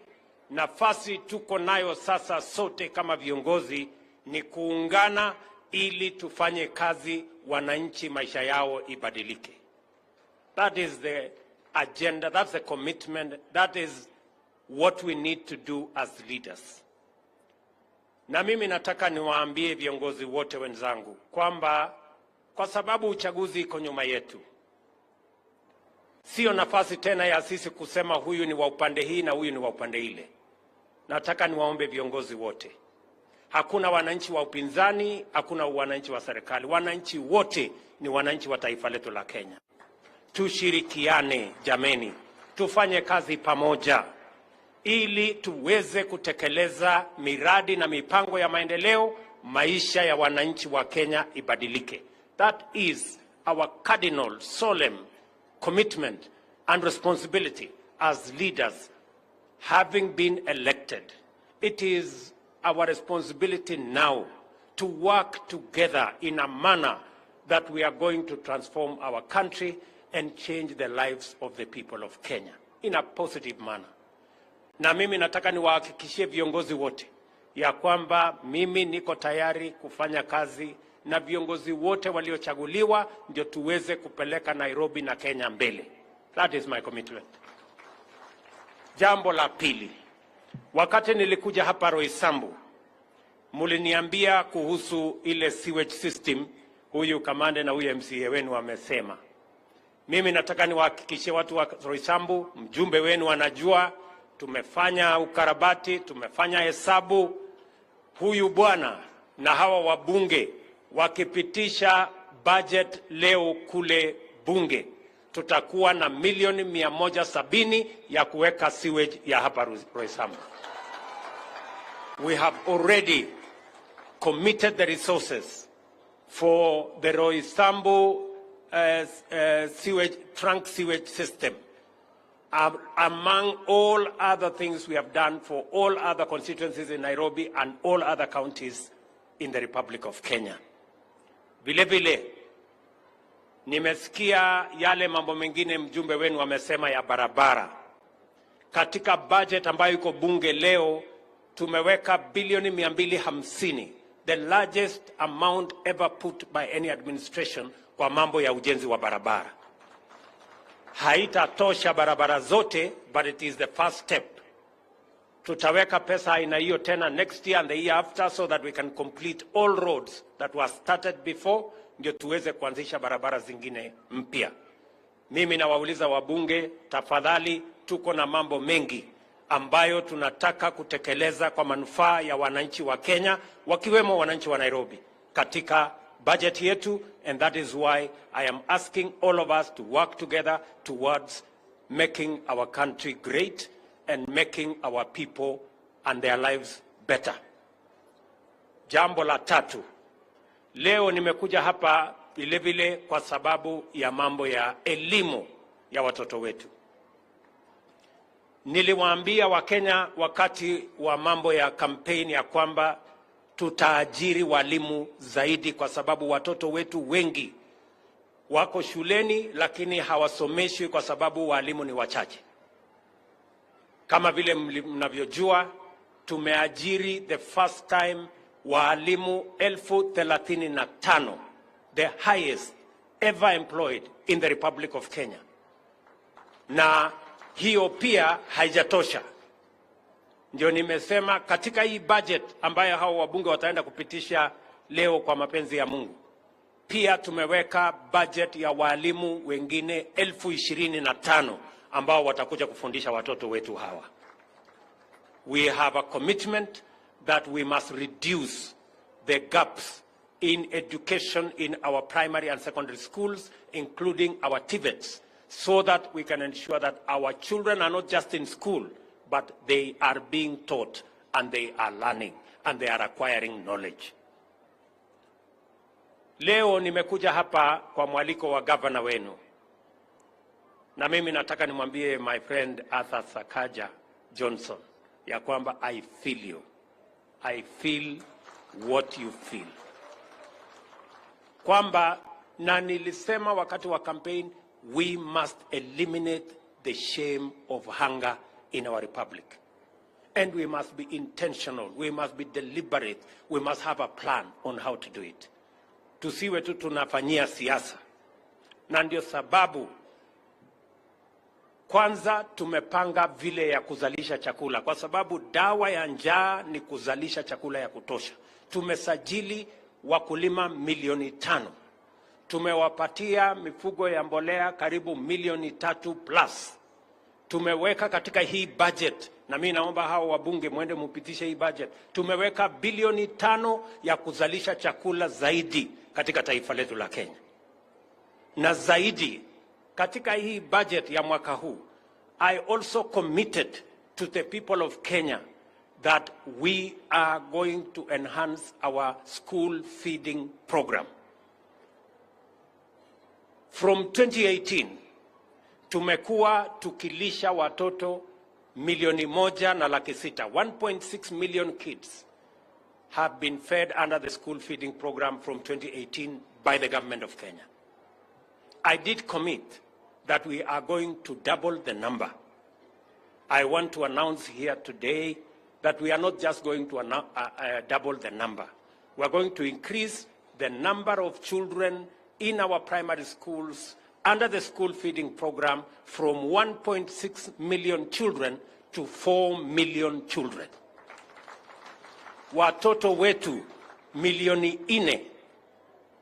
Nafasi tuko nayo sasa sote kama viongozi ni kuungana ili tufanye kazi, wananchi maisha yao ibadilike. That is the agenda, that's the commitment, that is what we need to do as leaders. Na mimi nataka niwaambie viongozi wote wenzangu kwamba kwa sababu uchaguzi iko nyuma yetu, sio nafasi tena ya sisi kusema huyu ni wa upande hii na huyu ni wa upande ile. Nataka niwaombe viongozi wote, hakuna wananchi wa upinzani, hakuna wananchi wa serikali. Wananchi wote ni wananchi wa taifa letu la Kenya. Tushirikiane jameni, tufanye kazi pamoja ili tuweze kutekeleza miradi na mipango ya maendeleo, maisha ya wananchi wa Kenya ibadilike. That is our cardinal, solemn commitment and responsibility as leaders, having been elected. It is our responsibility now to work together in a manner that we are going to transform our country and change the lives of the people of Kenya in a positive manner. Na mimi nataka niwahakikishie viongozi wote ya kwamba mimi niko tayari kufanya kazi na viongozi wote waliochaguliwa ndio tuweze kupeleka Nairobi na Kenya mbele. That is my commitment. Jambo la pili, wakati nilikuja hapa Roysambu, muliniambia kuhusu ile sewage system, huyu kamande na huyu MCA wenu wamesema. Mimi nataka niwahakikishie watu wa Roysambu, mjumbe wenu anajua, tumefanya ukarabati, tumefanya hesabu. Huyu bwana na hawa wabunge wakipitisha budget leo kule bunge, tutakuwa na milioni 170 ya kuweka sewage ya hapa Roysambu. We have already committed the resources for the Roysambu trunk sewage system. Among all other things we have done for all other constituencies in Nairobi and all other counties in the Republic of Kenya. Vile vile, nimesikia yale mambo mengine mjumbe wenu wamesema ya barabara. Katika budget ambayo iko bunge leo, tumeweka bilioni 250, the largest amount ever put by any administration kwa mambo ya ujenzi wa barabara. Haitatosha barabara zote, but it is the first step. Tutaweka pesa aina hiyo tena next year and the year after so that we can complete all roads that were started before, ndio tuweze kuanzisha barabara zingine mpya. Mimi nawauliza wabunge, tafadhali, tuko na mambo mengi ambayo tunataka kutekeleza kwa manufaa ya wananchi wa Kenya, wakiwemo wananchi wa Nairobi katika budget yetu, and that is why I am asking all of us to work together towards making our country great and making our people and their lives better. Jambo la tatu, leo nimekuja hapa vilevile kwa sababu ya mambo ya elimu ya watoto wetu. Niliwaambia Wakenya wakati wa mambo ya kampeni ya kwamba tutaajiri walimu zaidi kwa sababu watoto wetu wengi wako shuleni lakini hawasomeshwi kwa sababu walimu ni wachache. Kama vile mnavyojua, tumeajiri the first time walimu 35,000, the highest ever employed in the Republic of Kenya. Na hiyo pia haijatosha. Ndio nimesema katika hii budget ambayo hao wabunge wataenda kupitisha leo kwa mapenzi ya Mungu, pia tumeweka budget ya walimu wengine 25,000 ambao watakuja kufundisha watoto wetu hawa. we have a commitment that we must reduce the gaps in education in our primary and secondary schools, including our TVETs, so that we can ensure that our children are not just in school, but they are being taught and they are learning and they are acquiring knowledge. Leo nimekuja hapa kwa mwaliko wa governor wenu. Na mimi nataka nimwambie my friend Arthur Sakaja Johnson ya kwamba I feel you. I feel what you feel. Kwamba na nilisema wakati wa campaign, we must eliminate the shame of hunger in our republic. And we must be intentional, we must be deliberate, we must have a plan on how to do it. Tusiwe tu tunafanyia siasa. Na ndio sababu kwanza tumepanga vile ya kuzalisha chakula, kwa sababu dawa ya njaa ni kuzalisha chakula ya kutosha. Tumesajili wakulima 500,000. Tumewapatia mifugo ya mbolea karibu 3+ Tumeweka katika hii budget, na mimi naomba hao wabunge mwende mupitishe hii budget. Tumeweka bilioni 5 ya kuzalisha chakula zaidi katika taifa letu la Kenya. Na zaidi katika hii budget ya mwaka huu, I also committed to the people of Kenya that we are going to enhance our school feeding program. From 2018, tumekuwa tukilisha watoto 1,600,000. 1.6 million kids have been fed under the school feeding program from 2018 by the government of Kenya. I did commit that we are going to double the number. I want to announce here today that we are not just going to double the number. We are going to increase the number of children in our primary schools under the school feeding program from 1.6 million children to 4 million children. Watoto wetu 4,000,000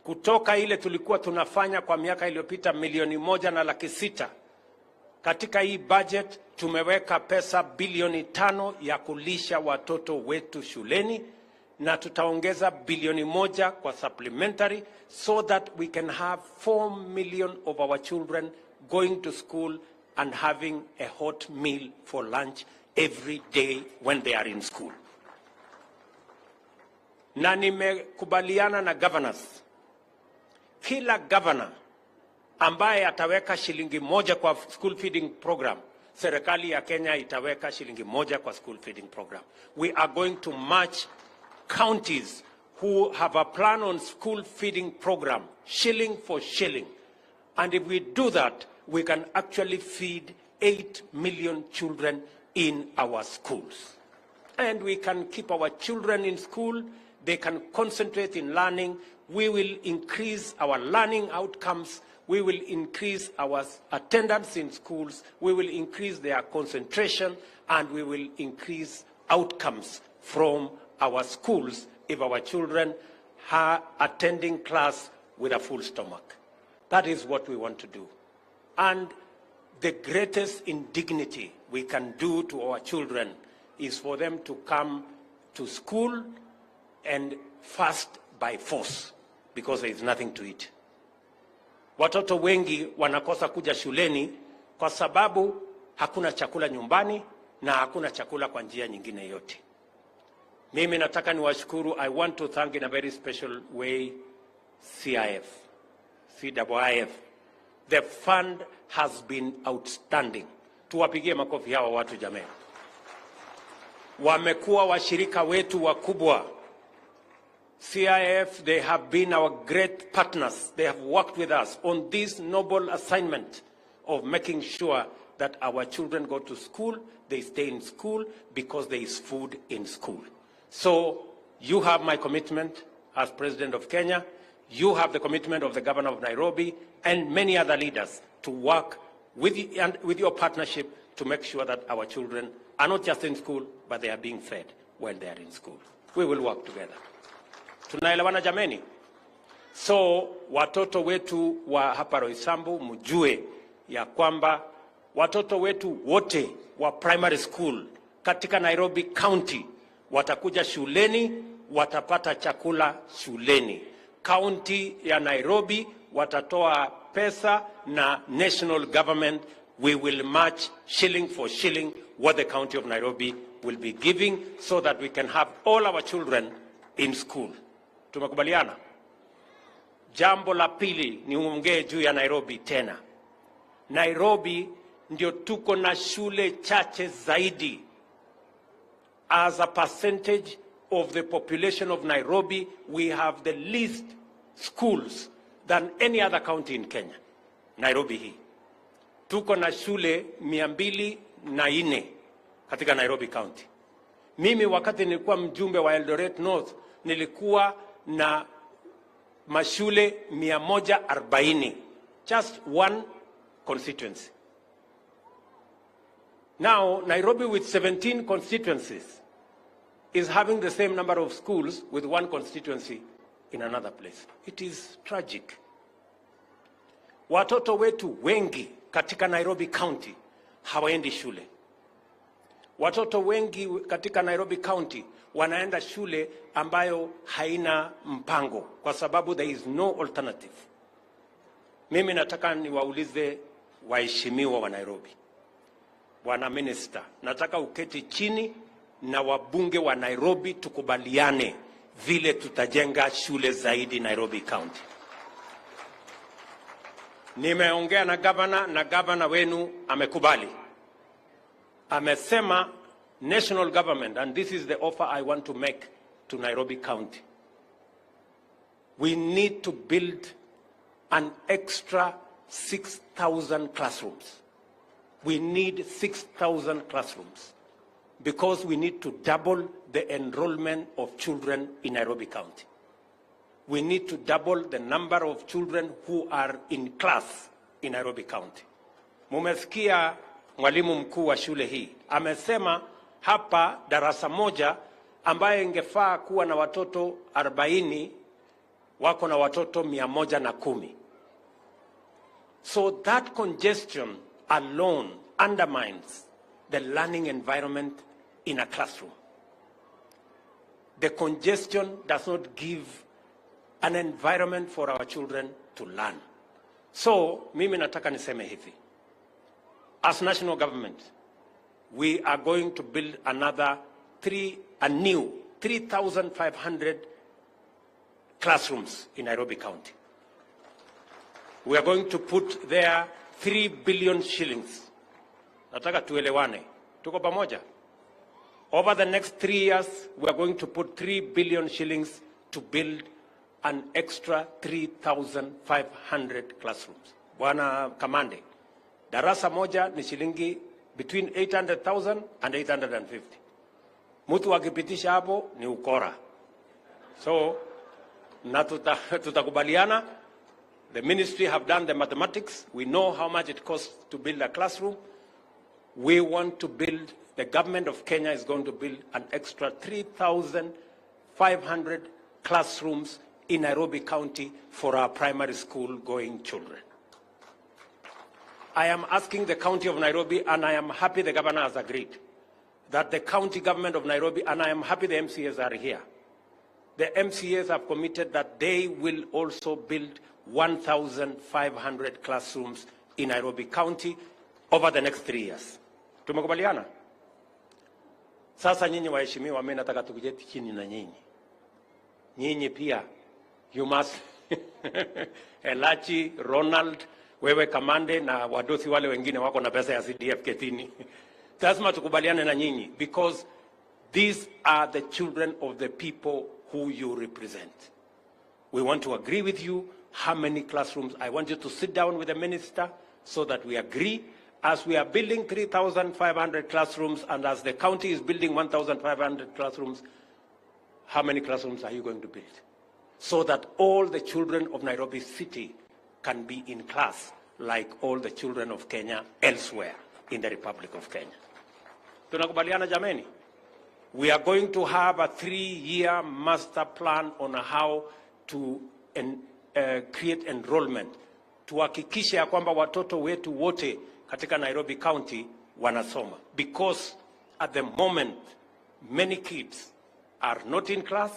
kutoka ile tulikuwa tunafanya kwa miaka iliyopita 1,600,000. Katika hii budget tumeweka pesa bilioni 5 ya kulisha watoto wetu shuleni, na tutaongeza bilioni 1 kwa supplementary so that we can have 4 million of our children going to school and having a hot meal for lunch every day when they are in school. Na nimekubaliana na governors, kila governor ambaye ataweka shilingi 1 kwa school feeding program, serikali ya Kenya itaweka shilingi 1 kwa school feeding program. We are going to match counties who have a plan on school feeding program, shilling for shilling. And if we do that, we can actually feed 8 million children in our schools. And we can keep our children in school. They can concentrate in learning. We will increase our learning outcomes. We will increase our attendance in schools. We will increase their concentration, and we will increase outcomes from our schools if our children are attending class with a full stomach. That is what we want to do. And the greatest indignity we can do to our children is for them to come to school and fast by force because there is nothing to eat. Watoto wengi wanakosa kuja shuleni kwa sababu hakuna chakula nyumbani na hakuna chakula kwa njia nyingine yote. Mimi nataka niwashukuru. I want to thank in a very special way CIF. The fund has been outstanding. Tuwapigie makofi hawa watu jamani. Wamekuwa washirika wetu wakubwa. CIF, they have been our great partners. They have worked with us on this noble assignment of making sure that our children go to school, they stay in school because there is food in school. So you have my commitment as President of Kenya. You have the commitment of the Governor of Nairobi and many other leaders to work with your partnership to make sure that our children are not just in school, but they are being fed when they are in school. We will work together. Tunaelewana jameni? So watoto wetu wa hapa Roysambu mjue ya kwamba watoto wetu wote wa primary school katika Nairobi County watakuja shuleni, watapata chakula shuleni. County ya Nairobi watatoa pesa na national government, we will match shilling for shilling what the County of Nairobi will be giving so that we can have all our children in school. Tumekubaliana? Jambo la pili niongee juu ya Nairobi tena. Nairobi ndio tuko na shule chache zaidi. As a percentage of the population of Nairobi, we have the least schools than any other county in Kenya. Nairobi hii. Tuko na shule 204 katika Nairobi County. Mimi wakati nilikuwa mjumbe wa Eldoret North, nilikuwa na mashule 140. Just one constituency. Now, Nairobi with 17 constituencies is having the same number of schools with one constituency in another place. It is tragic. Watoto wetu wengi katika Nairobi County hawaendi shule. Watoto wengi katika Nairobi County wanaenda shule ambayo haina mpango kwa sababu there is no alternative. Mimi nataka niwaulize waheshimiwa wa Nairobi. Bwana Minister, nataka uketi chini na wabunge wa Nairobi tukubaliane vile tutajenga shule zaidi Nairobi County. Nimeongea na gavana wenu amekubali. Amesema national government, and this is the offer I want to make to Nairobi County. We need to build an extra 6,000 classrooms. We need 6,000 classrooms because we need to double the enrollment of children in Nairobi County. We need to double the number of children who are in class in Nairobi County. Mumesikia mwalimu mkuu wa shule hii amesema hapa darasa moja ambaye ingefaa kuwa na watoto 40 wako na watoto 110. So that congestion alone undermines the learning environment in a classroom. The congestion does not give an environment for our children to learn. So, mimi nataka niseme hivi. As national government, we are going to build a new 3,500 classrooms in Nairobi County. We are going to put there 3 billion shillings. Nataka tuelewane. Tuko pamoja? Over the next 3 years, we are going to put 3 billion shillings to build an extra 3,500 classrooms. Bwana Kamande, darasa moja ni shilingi between 800,000 and 850. Mtu akipitisha hapo ni ukora. So, na tutakubaliana. The ministry have done the mathematics. We know how much it costs to build a classroom. We want to build, the government of Kenya is going to build an extra 3,500 classrooms in Nairobi County for our primary school going children. I am asking the County of Nairobi, and I am happy the governor has agreed, that the county government of Nairobi, and I am happy the MCAs are here. The MCAs have committed that they will also build 1,500 classrooms in Nairobi County over the next 3 years. Tumekubaliana? Sasa nyinyi waheshimiwa, mimi nataka tuketi chini na nyinyi. Nyinyi pia, you must, Elachi, Ronald, wewe Kamande na wadosi wale wengine wako na pesa ya CDF ketini. Lazima tukubaliane na nyinyi because these are the children of the people who you represent. We want to agree with you how many classrooms. I want you to sit down with the minister so that we agree. As we are building 3,500 classrooms and as the county is building 1,500 classrooms, how many classrooms are you going to build? So that all the children of Nairobi City can be in class like all the children of Kenya elsewhere in the Republic of Kenya. Tunakubaliana jameni? We are going to have a 3-year master plan on how to create enrollment. Tuhakikishe ya kwamba watoto wetu wote katika Nairobi County wanasoma. Because at the moment, many kids are not in class,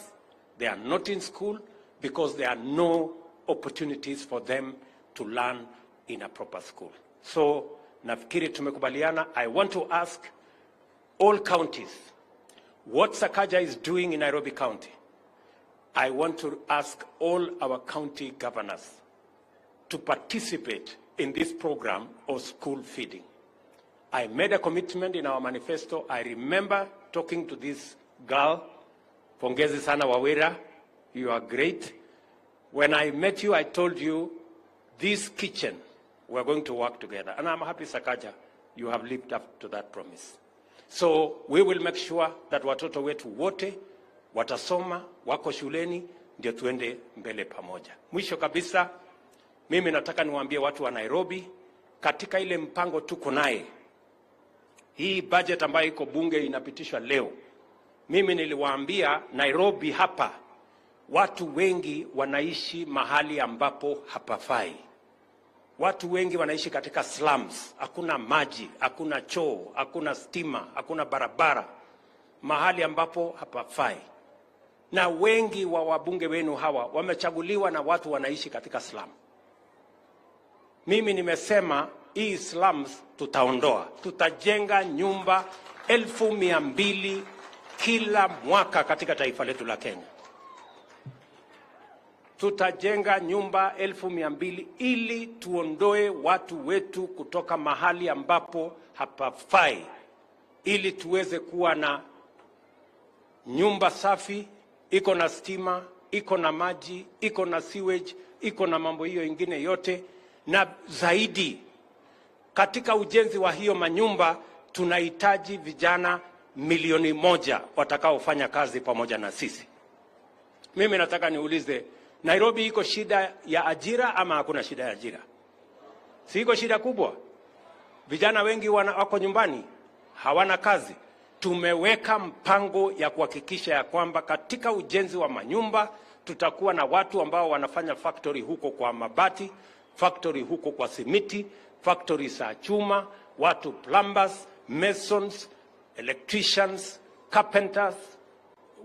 they are not in school, because there are no opportunities for them to learn in a proper school. So, nafikiri tumekubaliana. I want to ask all counties what Sakaja is doing in Nairobi County. I want to ask all our county governors to participate in this program of school feeding. I made a commitment in our manifesto. I remember talking to this girl, Pongezi Sana Wawira, you are great. When I met you, I told you, this kitchen, we're going to work together. And I'm happy, Sakaja, you have lived up to that promise. So we will make sure that watoto wetu wote, watasoma, wako shuleni, ndio tuende mbele pamoja. Mwisho kabisa, mimi nataka niwaambie watu wa Nairobi, katika ile mpango tuko naye, hii budget ambayo iko bunge inapitishwa leo, mimi niliwaambia Nairobi hapa, watu wengi wanaishi mahali ambapo hapafai. Watu wengi wanaishi katika slums, hakuna maji, hakuna choo, hakuna stima, hakuna barabara, mahali ambapo hapafai. Na wengi wa wabunge wenu hawa wamechaguliwa na watu wanaishi katika slum. Mimi nimesema hii slums tutaondoa, tutajenga nyumba 200,000 kila mwaka katika taifa letu la Kenya. Tutajenga nyumba 200,000 ili tuondoe watu wetu kutoka mahali ambapo hapafai, ili tuweze kuwa na nyumba safi, iko na stima, iko na maji, iko na sewage, iko na mambo hiyo ingine yote. Na zaidi, katika ujenzi wa hiyo manyumba tunahitaji vijana 1,000,000 watakaofanya kazi pamoja na sisi. Mimi nataka niulize, Nairobi iko shida ya ajira ama hakuna shida ya ajira? Si iko shida kubwa? Vijana wengi wako nyumbani, hawana kazi. Tumeweka mpango ya kuhakikisha ya kwamba katika ujenzi wa manyumba tutakuwa na watu ambao wanafanya factory huko kwa mabati, factory huko kwa simiti, factory za chuma, watu plumbers, masons, electricians, carpenters,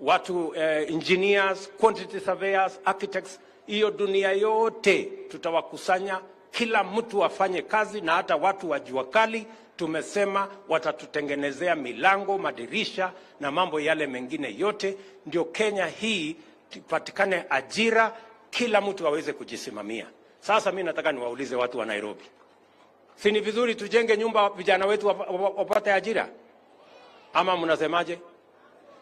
watu engineers, quantity surveyors, architects. Hiyo dunia yote tutawakusanya, kila mtu afanye kazi, na hata watu wa jua kali tumesema watatutengenezea milango, madirisha na mambo yale mengine yote, ndio Kenya hii tupatikane ajira, kila mtu aweze kujisimamia. Sasa mimi nataka niwaulize watu wa Nairobi, si ni vizuri tujenge nyumba vijana wetu wapate ajira? Ama mnasemaje?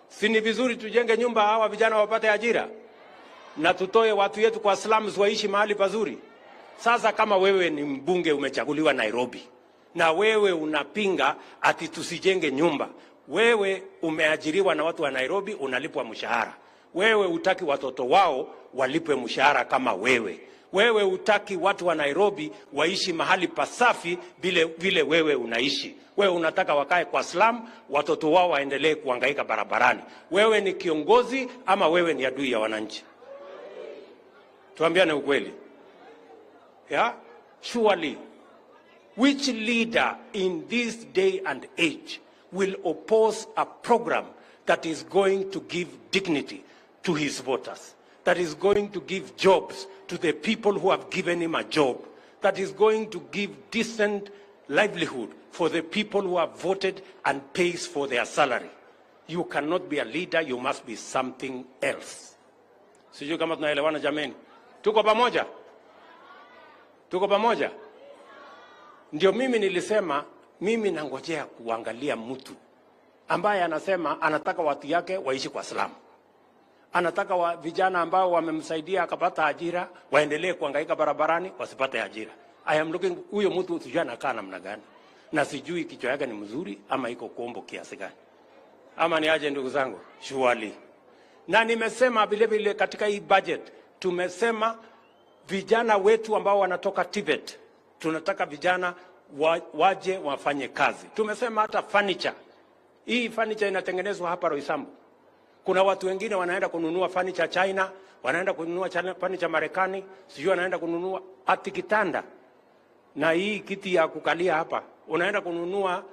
Si ni vizuri tujenge nyumba hawa vijana wapate ajira, na tutoe watu yetu kwa slums waishi mahali pazuri? Sasa kama wewe ni mbunge umechaguliwa Nairobi, na wewe unapinga ati tusijenge nyumba, wewe umeajiriwa na watu wa Nairobi, unalipwa mshahara, wewe utaki watoto wao walipwe mshahara kama wewe, wewe utaki watu wa Nairobi waishi mahali pasafi vile wewe unaishi, wewe unataka wakae kwa slum, watoto wao waendelee kuhangaika barabarani. Wewe ni kiongozi ama wewe ni adui ya wananchi? Tuambiane ukweli. Yeah? Surely, which leader in this day and age will oppose a program that is going to give dignity to his voters, that is going to give jobs to the people who have given him a job, that is going to give decent livelihood for the people who have voted and pays for their salary? You cannot be a leader, you must be something else. Sijui kama tunaelewana jameni. Tuko pamoja? Tuko pamoja? Ndio mimi nilisema, mimi nangojea kuangalia mtu ambaye anasema anataka watu yake waishi kwa salamu. Anataka vijana ambao wamemsaidia akapata ajira waendelee kuhangaika barabarani wasipate ajira. I am looking, huyo mtu sijui anakaa namna gani, na sijui kichwa yake ni mzuri ama iko kombo kiasi gani, ama ni aje ndugu zangu? Surely. Na nimesema vile vile katika hii budget tumesema vijana wetu ambao wanatoka Tibet, tunataka vijana waje wafanye kazi. Tumesema hata furniture. Hii furniture inatengenezwa hapa Roysambu. Kuna watu wengine wanaenda kununua furniture China, wanaenda kununua furniture Marekani, sijui wanaenda kununua hati kitanda. Na hii kiti ya kukalia hapa, unaenda kununua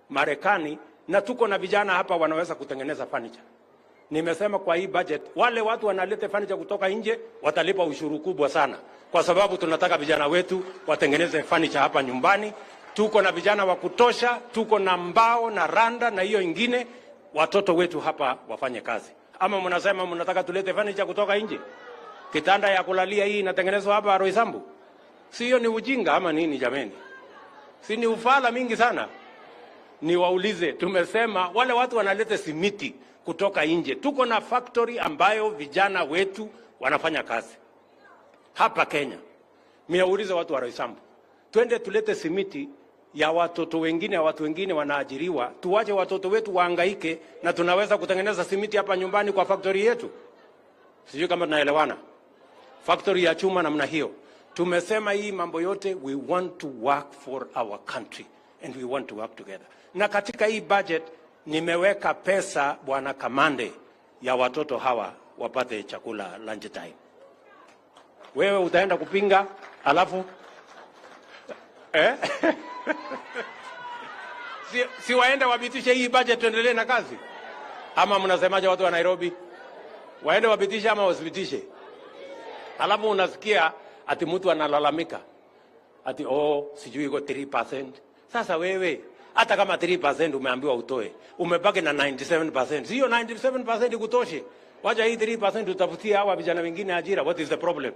Marekani na tuko na vijana hapa wanaweza kutengeneza furniture. Nimesema kwa hii budget wale watu wanaleta furniture kutoka nje watalipa ushuru kubwa sana, kwa sababu tunataka vijana wetu watengeneze furniture hapa nyumbani. Tuko na vijana wa kutosha, tuko na mbao na randa na hiyo ingine, watoto wetu hapa wafanye kazi. Ama mnasema mnataka tulete furniture kutoka nje? Kitanda ya kulalia hii inatengenezwa hapa Roysambu? Si hiyo ni ujinga ama nini jameni? Si ni ufala mingi sana? Niwaulize, tumesema wale watu wanaleta simiti kutoka nje. Tuko na factory ambayo vijana wetu wanafanya kazi hapa Kenya. Niwaulize watu wa Roysambu, twende tulete simiti ya watoto wengine, watu wengine wanaajiriwa, tuwache watoto wetu wahangaike na tunaweza kutengeneza simiti hapa nyumbani kwa factory yetu. Sijui kama tunaelewana. Factory ya chuma namna hiyo. Tumesema hii mambo yote, we want to work for our country and we want to work together. Na katika hii budget nimeweka pesa Bwana Kamande ya watoto hawa wapate chakula lunch time. Wewe utaenda kupinga alafu si waende wabitishe hii budget tuendelee na kazi? Ama mnasemaje watu wa Nairobi? Waende wabitishe ama wasibitishe? Alafu unasikia ati mtu analalamika ati sijui iko 3%. Sasa wewe hata kama 3% umeambiwa utoe, umebaki na 97%. Sio 97% ikutoshe. Wacha hii 3% utafutie hawa vijana wengine ajira. What is the problem?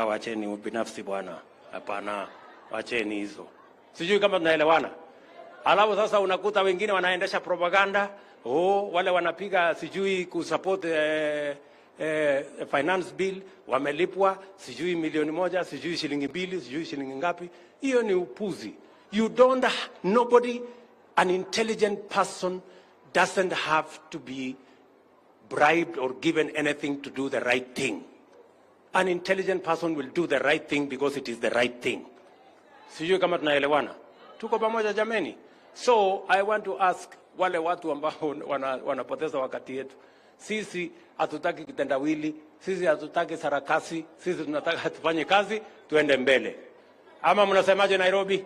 Wacheni ubinafsi bwana. Hapana, wacheni hizo. Sijui kama tunaelewana. Alafu sasa unakuta wengine wanaendesha propaganda, wale wanapiga sijui kusupport finance bill, wamelipwa sijui milioni 1, sijui shilingi 2, sijui shilingi ngapi. Hiyo ni upuzi. Nobody, an intelligent person doesn't have to be bribed or given anything to do the right thing. An intelligent person will do the right thing because it is the right thing. Sijui kama tunaelewana. Tuko pamoja jameni? So I want to ask wale watu ambao wanapoteza wakati yetu. Sisi hatutaki kitendawili, sisi hatutaki sarakasi, sisi tunataka tufanye kazi, tuende mbele. Ama mnasemaje Nairobi?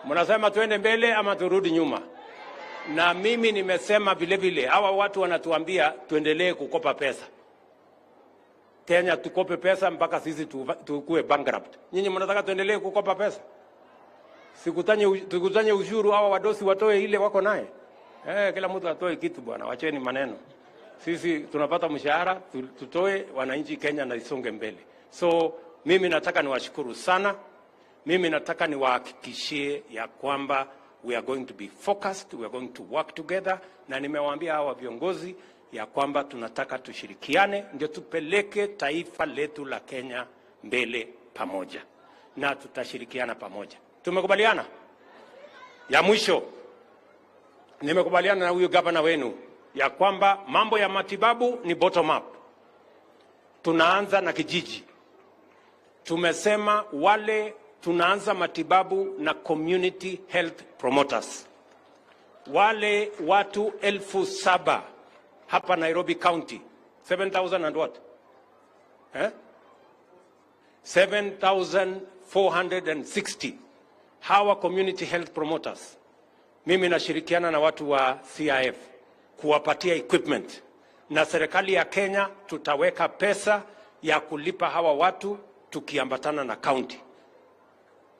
Mnasema tuende mbele ama turudi nyuma? Na mimi nimesema vile vile, hawa watu wanatuambia tuendelee kukopa pesa. Kenya tukope pesa mpaka sisi tukue bankrupt. Nyinyi mnataka tuendelee kukopa pesa? Sikutanye ushuru hawa wadosi watoe ile wako naye. Kila mtu atoe kitu bwana, wacheni maneno. Sisi tunapata mshahara, tutoe, wananchi Kenya na isonge mbele. So mimi nataka niwashukuru sana. Mimi nataka niwahakikishie ya kwamba we are going to be focused, we are going to work together, na nimewaambia hawa viongozi ya kwamba tunataka tushirikiane ndio tupeleke taifa letu la Kenya mbele pamoja, na tutashirikiana pamoja. Tumekubaliana? Ya mwisho, nimekubaliana na huyu gavana wenu ya kwamba mambo ya matibabu ni bottom up. Tunaanza na kijiji. Tumesema wale tunaanza matibabu na community health promoters. Wale watu 7,000 hapa Nairobi County. 7,000 and what? 7,460. Hawa community health promoters. Mimi nashirikiana na watu wa CIF kuwapatia equipment. Na serikali ya Kenya tutaweka pesa ya kulipa hawa watu tukiambatana na county.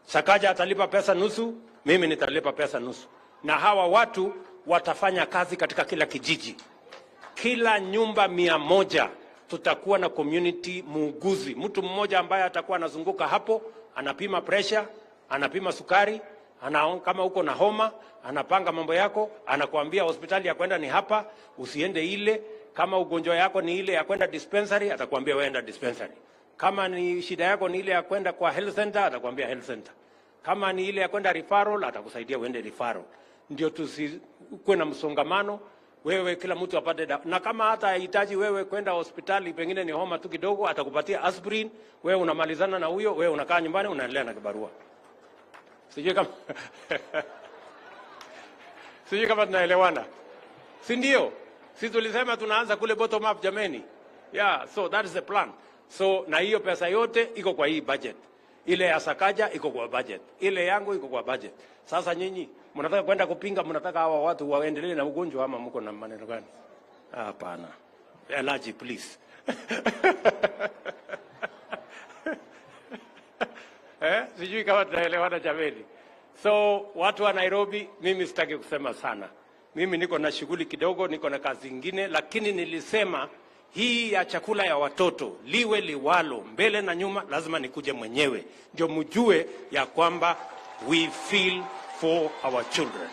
Sakaja atalipa pesa nusu, mimi nitalipa pesa nusu. Na hawa watu watafanya kazi katika kila kijiji. Kila nyumba 100 tutakuwa na community muuguzi. Mtu mmoja ambaye atakuwa anazunguka hapo, anapima pressure, anapima sukari, kama uko na homa, anapanga mambo yako, anakuambia hospitali ya kwenda ni hapa, usiende ile. Kama ugonjwa yako ni ile ya kwenda dispensary, atakwambia weenda dispensary. Kama ni shida yako ni ile ya kwenda kwa health center, atakwambia health center. Kama ni ile ya kwenda referral, atakusaidia uende referral. Ndio tusikuwe na msongamano, wewe kila mtu apate dawa. Na kama hata hahitaji wewe kwenda hospitali, pengine ni homa tu kidogo, atakupatia aspirin, wewe unamalizana na huyo, wewe unakaa nyumbani unaendelea na kibarua. Sijui kama sijui kama tunaelewana. Si ndio? Sisi tulisema tunaanza kule bottom up jameni. Yeah, so that is the plan. So na hiyo pesa yote iko kwa hii budget. Ile ya Sakaja iko kwa budget. Ile yangu iko kwa budget. Sasa nyinyi mnataka kwenda kupinga, mnataka hawa watu waendelee na ugonjwa ama mko na maneno gani? Hapana. Allergy please. Sijui kama tunaelewana jameni. So watu wa Nairobi, mimi sitaki kusema sana. Mimi niko na shughuli kidogo, niko na kazi nyingine, lakini nilisema hii ya chakula ya watoto liwe liwalo, mbele na nyuma, lazima nikuje mwenyewe ndio mjue ya kwamba we feel for our children.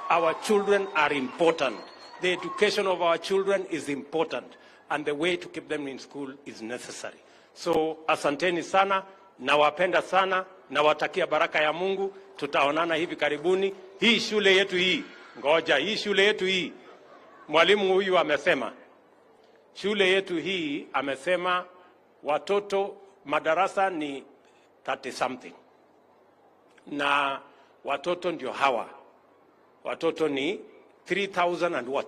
Our children are important. The education of our children is important, and the way to keep them in school is necessary. So asanteni sana, nawapenda sana, nawatakia baraka ya Mungu. Tutaonana hivi karibuni. Hii shule yetu hii, ngoja, hii shule yetu hii, mwalimu huyu amesema, shule yetu hii amesema watoto madarasa ni 30 something. Na watoto ndio hawa. Watoto ni 3,000 and what?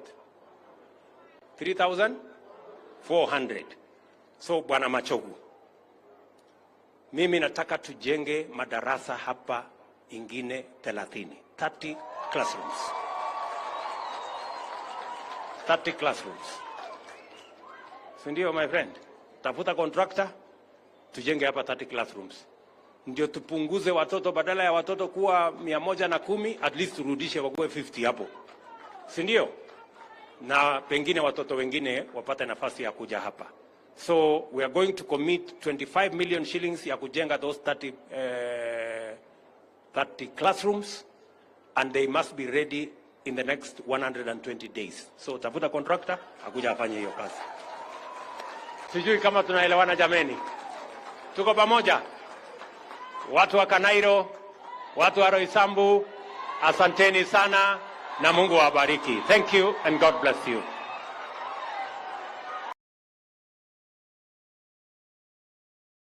3,400. So Bwana Machogu, mimi nataka tujenge madarasa hapa ingine 30 classrooms. 30 classrooms. Sindio my friend? Tafuta contractor, tujenge hapa 30 classrooms. Ndio tupunguze watoto, badala ya watoto kuwa 110, at least turudishe wakuwe 50 hapo. Sindio? Na pengine watoto wengine wapate nafasi ya kuja hapa. So we are going to commit 25 million shillings ya kujenga those 30 classrooms, and they must be ready in the next 120 days. So tafuta contractor akuja afanye hiyo kazi. Sijui kama tunaelewana jameni. Tuko pamoja? Watu wa Kanairo, watu wa Roysambu, asanteni sana na Mungu awabariki. Thank you and God bless you.